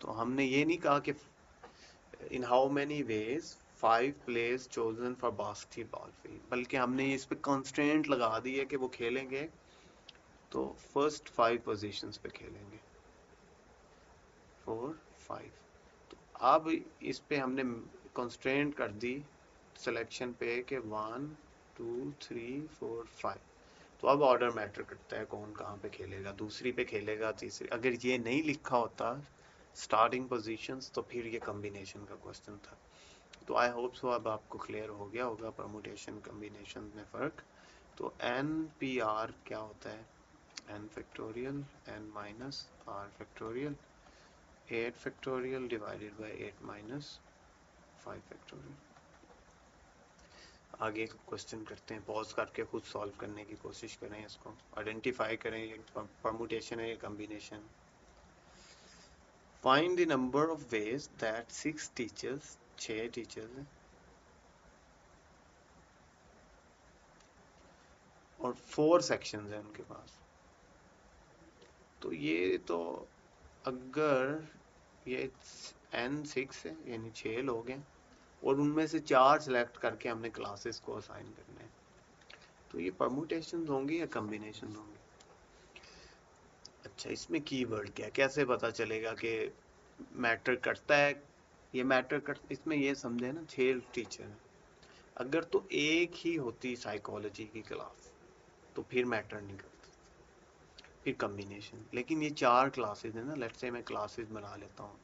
S1: तो हमने ये नहीं कहा कि इन how many ways 5 players chosen for basketball field, बल्कि हमने इस पे कंस्ट्रेंट लगा दी है कि वो खेलेंगे तो फर्स्ट 5 पोजीशंस पे खेलेंगे, 4 5। तो अब इस पे हमने कंस्ट्रेंट कर दी सिलेक्शन पे कि 1 2 3 4 5। तो अब ऑर्डर मैटर करता है कौन कहाँ पे खेलेगा, दूसरी पे खेलेगा, तीसरी। अगर ये नहीं लिखा होता स्टार्टिंग पोजीशंस तो फिर ये कॉम्बिनेशन का क्वेश्चन था। तो आई होप सो अब आपको क्लियर हो गया होगा परमुटेशन कॉम्बिनेशन में फ़र्क। तो एन पी आर क्या होता है, n factorial n minus r factorial 8 factorial divided by 8 minus 5 factorial. आगे क्वेश्चन करते हैं, पॉज करके खुद सॉल्व करने की कोशिश करें, इसको आइडेंटिफाई करें ये परमुटेशन है या combination. Find the number of ways that 6 teachers, 6 teachers और 4 सेक्शंस हैं उनके पास। तो ये तो अगर ये n6 है यानी 6 लोग हैं और उनमें से 4 सेलेक्ट करके हमने क्लासेस को असाइन करने हैं, तो ये परमुटेशन होंगी या कम्बिनेशन होंगी? अच्छा, इसमें कीवर्ड क्या है, कैसे पता चलेगा कि मैटर करता है? ये मैटर कर, इसमें ये समझे ना 6 टीचर हैं, अगर तो एक ही होती साइकोलॉजी की क्लास तो फिर मैटर नहीं करता, फिर कम्बिनेशन। लेकिन ये 4 क्लासेस है ना, लेट्स से मैं क्लासेस बना लेता हूँ,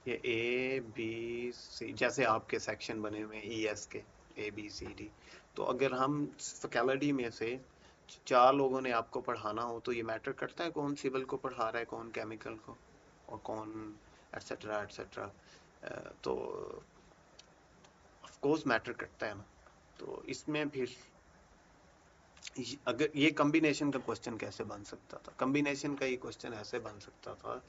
S1: ये ए बी सी, जैसे आपके सेक्शन बने हुए हैं ES के ABCD। तो अगर हम फैकल्टी में से 4 लोगों ने आपको पढ़ाना हो तो ये मैटर करता है कौन सिविल को पढ़ा रहा है, कौन केमिकल को, और कौन एटसेट्रा एटसेट्रा। तो ऑफ कोर्स मैटर करता है ना। तो इसमें फिर अगर ये कम्बिनेशन का क्वेश्चन कैसे बन सकता था, कम्बिनेशन का ये क्वेश्चन ऐसे बन सकता था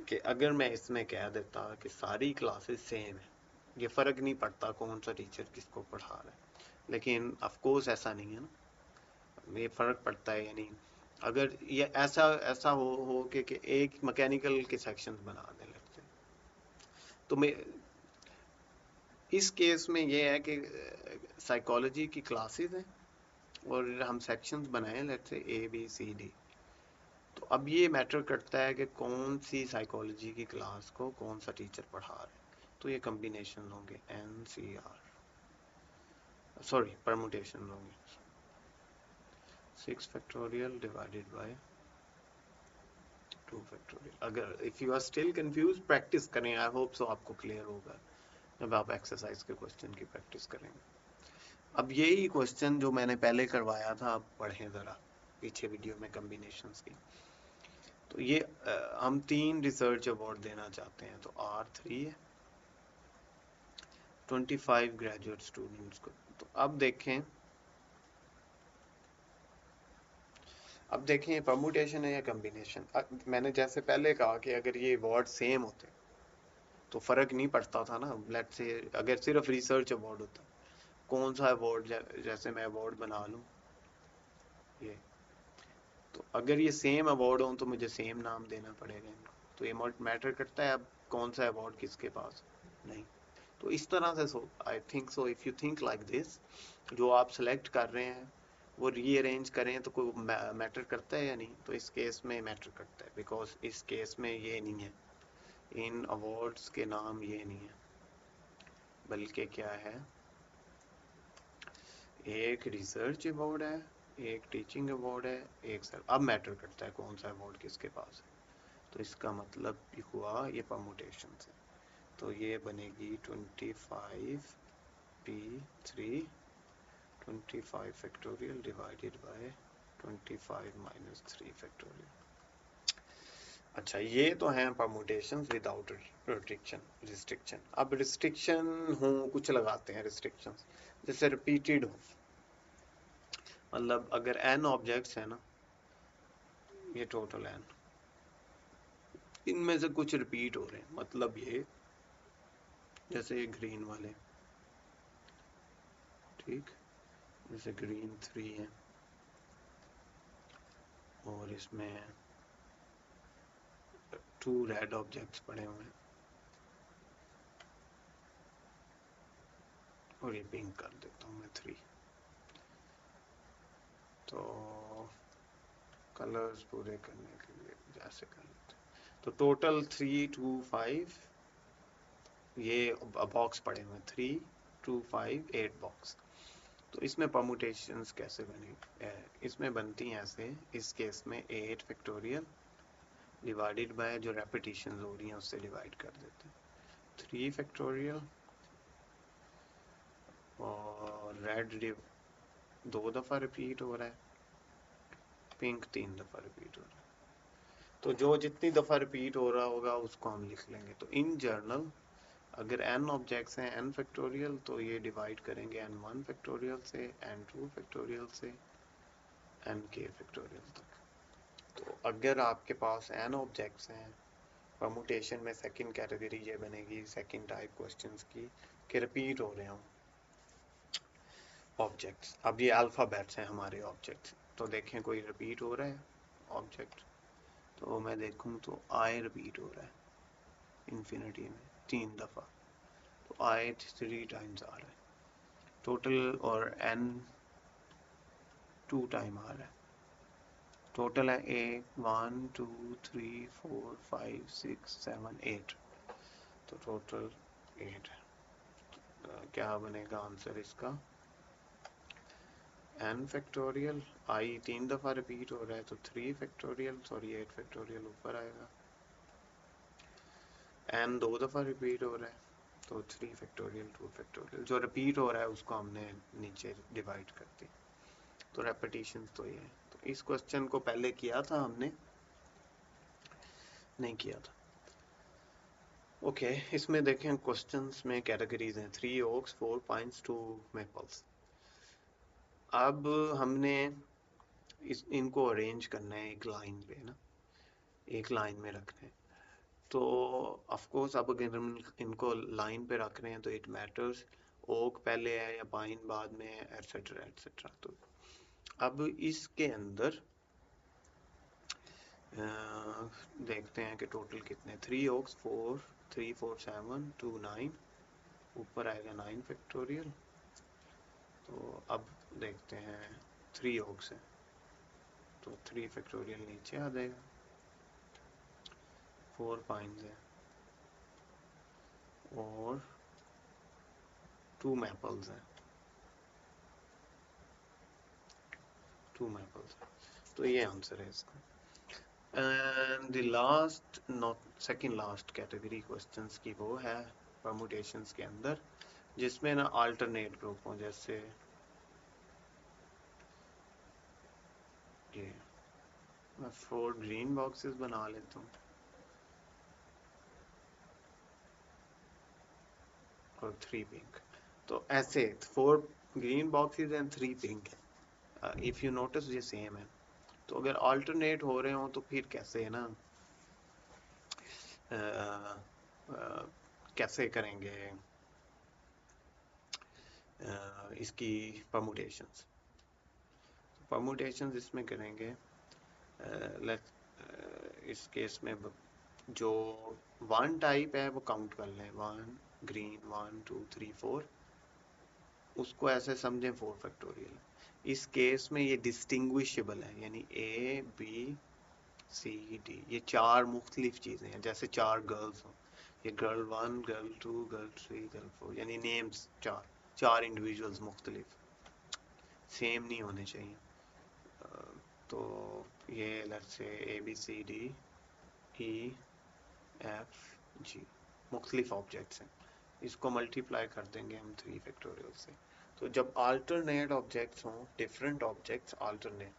S1: कि अगर मैं इसमें कह देता कि सारी क्लासेस सेम है, ये फ़र्क नहीं पड़ता कौन सा टीचर किसको पढ़ा रहा है, लेकिन ऑफ कोर्स ऐसा नहीं है ना, ये फ़र्क पड़ता है। यानी अगर ये ऐसा ऐसा हो कि एक मैकेनिकल के सेक्शंस बना दें लेट्स से, तो मैं इस केस में ये है कि साइकोलॉजी की क्लासेस हैं और हम सेक्शंस बनाए लेट्स से ABCD। तो अब ये मैटर करता है कि कौन सी साइकोलॉजी की क्लास को कौन सा टीचर पढ़ा रहा है, तो ये कम्बिनेशन होंगे NCR, सॉरी परमुटेशन होंगे। 6 फैक्टोरियल डिवाइडेड बाय 2 फैक्टोरियल। अगर if you are still confuse, practice करें, आई होप सो आपको क्लियर होगा जब आप एक्सरसाइज के क्वेश्चन की प्रैक्टिस करेंगे। अब यही क्वेश्चन जो मैंने पहले करवाया था आप पढ़ें ज़रा पीछे वीडियो में कम्बिनेशंस की। तो ये हम 3 रिसर्च अवार्ड देना चाहते हैं, तो R3 है, 25 ग्रेजुएट स्टूडेंट्स को। तो अब देखें परमुटेशन है या कम्बिनेशन। मैंने जैसे पहले कहा कि अगर ये अवार्ड सेम होते तो फ़र्क नहीं पड़ता था ना। लेट्स से अगर सिर्फ रिसर्च अवार्ड होता, कौन सा अवार्ड, जैसे मैं अवार्ड बना लूँ ये, तो अगर ये सेम अवार्ड हो तो मुझे सेम नाम देना पड़ेगा इनको, तो ये मैटर करता है अब कौन सा अवार्ड किसके पास, नहीं। तो इस तरह से I think so, if you think like this, जो आप सेलेक्ट कर रहे हैं वो रीअरेंज करें तो कोई मैटर करता है या नहीं, तो इस केस में मैटर करता है, बिकॉज इस केस में ये नहीं है, इन अवार्ड्स के नाम ये नहीं है, बल्कि क्या है, एक रिसर्च अवार्ड है, एक टीचिंग अवार्ड है, एक सर। अब मैटर करता है कौन सा अवार्ड किसके पास है, तो इसका मतलब भी हुआ ये परमुटेशन से। तो ये बनेगी 25P3 25 factorial divided bye 25 minus 3 factorial. अच्छा, ये तो हैं परमुटेशंस विदाउट रिस्ट्रिक्शन। अब रिस्ट्रिक्शन हो कुछ लगाते हैं रिस्ट्रिक्शंस, जैसे रिपीटेड हो, मतलब अगर n ऑब्जेक्ट्स है ना, ये टोटल n, इनमें से कुछ रिपीट हो रहे हैं, मतलब ये जैसे ये ग्रीन वाले, ठीक, जैसे ग्रीन 3 है और इसमें 2 रेड ऑब्जेक्ट्स पड़े हुए हैं और ये पिंक कर देता हूँ मैं 3। तो कलर्स पूरे करने के लिए जैसे कर लेते हैं, तो टोटल 3 2 5 ये बॉक्स पड़े हुए हैं, 3 2 5 8 बॉक्स। तो इसमें परमुटेशंस कैसे बनी, इसमें बनती हैं ऐसे, इस केस में 8 फैक्टोरियल डिवाइडेड बाय जो रेपिटेशन हो रही हैं उससे डिवाइड कर देते हैं, 3 फैक्टोरियल, और रेड 2 दफ़ा रिपीट हो रहा है, पिंक 3 दफ़ा रिपीट हो रहा है। तो जो जितनी दफ़ा रिपीट हो रहा होगा उसको हम लिख लेंगे। तो इन जर्नल अगर n ऑब्जेक्ट्स हैं n फैक्टोरियल, तो ये डिवाइड करेंगे n1 फैक्टोरियल से, n2 फैक्टोरियल से, nk फैक्टोरियल तक। तो अगर आपके पास n ऑब्जेक्ट्स हैं, परमुटेशन में सेकंड कैटेगरी ये बनेगी सेकंड टाइप क्वेश्चंस की कि रिपीट हो रहे हों, ऑब्जेक्ट्स। अब ये अल्फ़ाबेट्स हैं हमारे ऑब्जेक्ट्स। तो देखें कोई रिपीट हो रहा है ऑब्जेक्ट, तो मैं देखूं तो आई रिपीट हो रहा है इन्फिनिटी में 3 दफ़ा, तो आई 3 टाइम्स आ रहा है टोटल, और एन 2 टाइम आ रहा है। टोटल है 1 2 3 4 5 6 7 8, तो टोटल 8 है। क्या बनेगा आंसर इसका? n फैक्टोरियल, आई 3 दफ़ा रिपीट हो रहा है तो 3 फैक्टोरियल, सॉरी 8 फैक्टोरियल ऊपर आएगा। n 2 दफ़ा रिपीट हो रहा है तो 3 फैक्टोरियल 2 फैक्टोरियल। जो रिपीट हो रहा है उसको हमने नीचे डिवाइड कर दी, तो रेपिटेशन तो ये है। तो इस क्वेश्चन को पहले किया था हमने, नहीं किया था। ओके, इसमें देखें क्वेश्चंस में कैटेगरीज हैं 3 ओक्स 4 पाइन्स 2 मेपल्स। अब हमने इनको अरेंज करना है एक लाइन पे ना, एक लाइन में रखना है। तो ऑफ कोर्स अब अगर हम इनको लाइन पे रख रहे हैं तो इट मैटर्स ओक पहले है या पाइन बाद में है, एटसेट्रा एटसेट्रा। तो अब इसके अंदर देखते हैं कि टोटल कितने, 3 ओक्स 4 3 4 7 2 9, ऊपर आएगा 9 फैक्टोरियल। तो अब देखते हैं 3 ओक्स है तो 3 फैक्टोरियल नीचे आ जाएगा, 4 पाइन्स है और 2 मैपल्स हैं, 2 मैपल्स है। तो ये आंसर है इसका। And the last, not second last category questions की वो है परमुटेशंस के अंदर जिसमें ना अल्टरनेट ग्रुप हो, जैसे ये मैं 4 ग्रीन बॉक्सेस बना लेता हूँ और 3 पिंक। तो ऐसे 4 ग्रीन बॉक्सेस एंड 3 पिंक है। इफ यू नोटिस ये सेम है। तो अगर अल्टरनेट हो रहे हो तो फिर कैसे है ना, कैसे करेंगे इसकी परमुटेशंस। परमुटेशंस इसमें करेंगे इस केस में जो 1 टाइप है वो काउंट कर लें, 1 ग्रीन 1 2 3 4, उसको ऐसे समझें 4 फैक्टोरियल। इस केस में ये डिस्टिंग्विशेबल है, यानी ए बी सी डी ये 4 मुख्तलिफ चीज़ें हैं, जैसे 4 गर्ल्स हों, ये गर्ल 1 गर्ल 2 गर्ल 3 गर्ल 4, यानी नेम्स 4 इंडिविजुअल्स मुख्तलिफ, सेम नहीं होने चाहिए। तो ये let's say A B C D E F G मुख्तलिफ ऑब्जेक्ट्स हैं, इसको मल्टीप्लाई कर देंगे हम 3 फैक्टोरियल से। तो जब अल्टरनेट ऑब्जेक्ट्स हों, डिफरेंट ऑब्जेक्ट्स अल्टरनेट,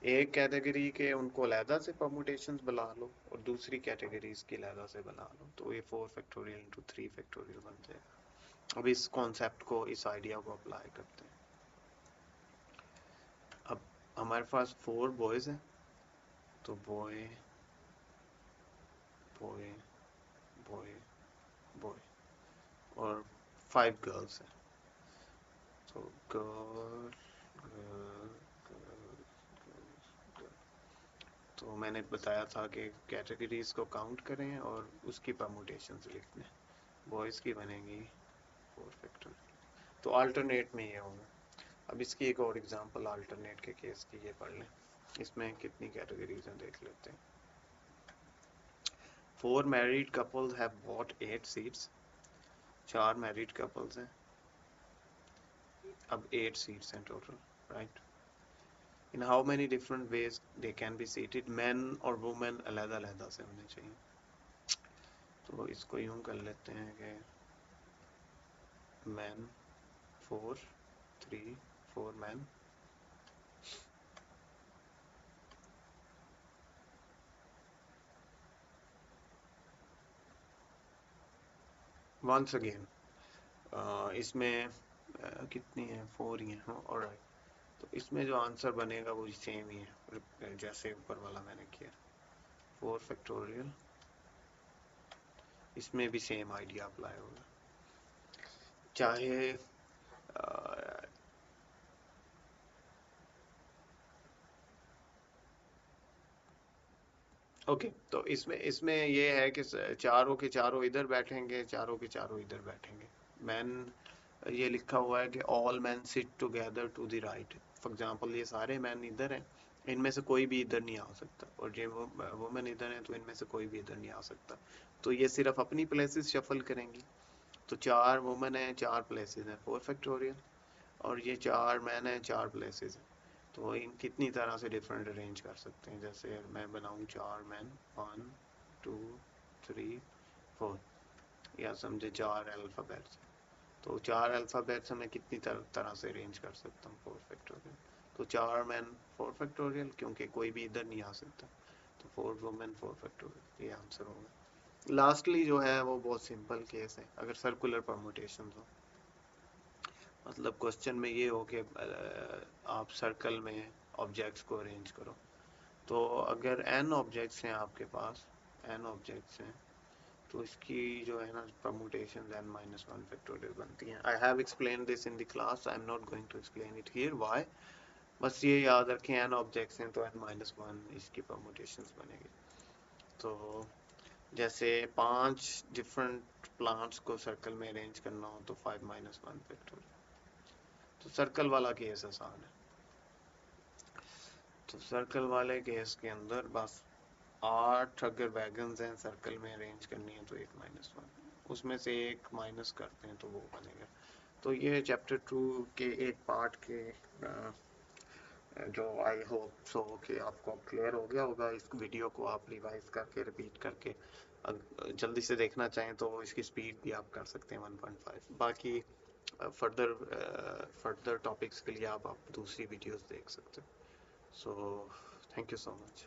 S1: एक कैटेगरी के उनको अलहदा से परमुटेशंस बना लो और दूसरी कैटेगरीज की अलहदा से बना लो, तो ये 4 फैक्टोरियल इंटू 3 फैक्टोरियल बन जाएगा। अब इस कॉन्सेप्ट को, इस आइडिया को अप्लाई करते हैं। अब हमारे पास 4 बॉयज़ हैं, तो बॉय बॉय बॉय बॉय, और 5 गर्ल्स हैं, तो गर्ल गर्ल गर्ल गर्ल। तो मैंने बताया था कि कैटेगरीज को काउंट करें और उसकी परमुटेशंस लिख लें। बॉयज़ की बनेगी 4 फैक्टोरियल, तो अल्टरनेट में ये होगा। अब इसकी एक और एग्जांपल अल्टरनेट के केस की ये पढ़ लें, इसमें कितनी कैटेगरीज हैं देख लेते हैं। 4 married couples have bought 8 seats, 4 married couples हैं, अब 8 सीट्स हैं total, right. In how many different veg they can be seated, man और वुमेन अलग अलग से होने चाहिए। तो इसको यूं कर लेते हैं कि मैन 4 3 4 मैन, वंस अगेन इसमें कितनी है, 4 ही है, ऑलराइट। तो इसमें जो आंसर बनेगा वो सेम ही है जैसे ऊपर वाला मैंने किया, 4 फैक्टोरियल, इसमें भी सेम आइडिया अप्लाई होगा। चाहे ओके तो इसमें इसमें ये है कि चारों के चारों इधर बैठेंगे, चारों के चारों इधर बैठेंगे। मैन, ये लिखा हुआ है कि all man sit together to the right. For example ये सारे मैन इधर हैं, इनमें से कोई भी इधर नहीं आ सकता, और ये वुमेन इधर है तो इनमें से कोई भी इधर नहीं आ सकता। तो ये सिर्फ अपनी प्लेसेस शफल करेंगी। तो चार वुमेन है, चार प्लेसेस हैं, 4 फैक्टोरियल। और ये चार मैन है, चार प्लेसेस हैं। तो इन कितनी तरह से डिफरेंट अरेंज कर सकते हैं। जैसे मैं बनाऊं चार मैन, 1 2 3 4, या समझे चार अल्फ़ाबेट्स। तो चार अल्फ़ाबेट्स मैं कितनी तरह से अरेंज कर सकता हूँ, 4 फैक्टोरियल। तो चार मैन 4 फैक्टोरियल, क्योंकि कोई भी इधर नहीं आ सकता। तो 4 वुमेन 4 फैक्टोरियल, ये आंसर होगा। लास्टली जो है वो बहुत सिंपल केस है, अगर सर्कुलर परमुटेशन हो। मतलब क्वेश्चन में ये हो कि आप सर्कल में ऑब्जेक्ट्स को अरेंज करो। तो अगर n ऑब्जेक्ट्स हैं आपके पास, n ऑब्जेक्ट्स हैं, तो इसकी जो है ना परमुटेशन n-1 फैक्टोरियल बनती हैं। I have explain this in the class, I am not going to explain it here why. बस ये याद रखें n ऑब्जेक्ट्स हैं तो n-1 इसकी परमुटेशंस बनेगी। तो जैसे 5 डिफरेंट प्लांट्स को सर्कल में अरेंज करना हो तो 5-1 फैक्टोरियल। तो सर्कल वाला केस आसान है। तो सर्कल वाले केस के अंदर बस 8 अगर वैगन्स हैं सर्कल में अरेंज करनी है तो 8-1, उसमें से एक माइनस करते हैं तो वो बनेगा। तो ये चैप्टर 2 के एक पार्ट के जो आई होप सो कि आपको क्लियर हो गया होगा। इस वीडियो को आप रिवाइज करके रिपीट करके जल्दी से देखना चाहें तो इसकी स्पीड भी आप कर सकते हैं 1.5। बाकी फर्दर टॉपिक्स के लिए आप दूसरी वीडियोस देख सकते हैं। So thank you so much.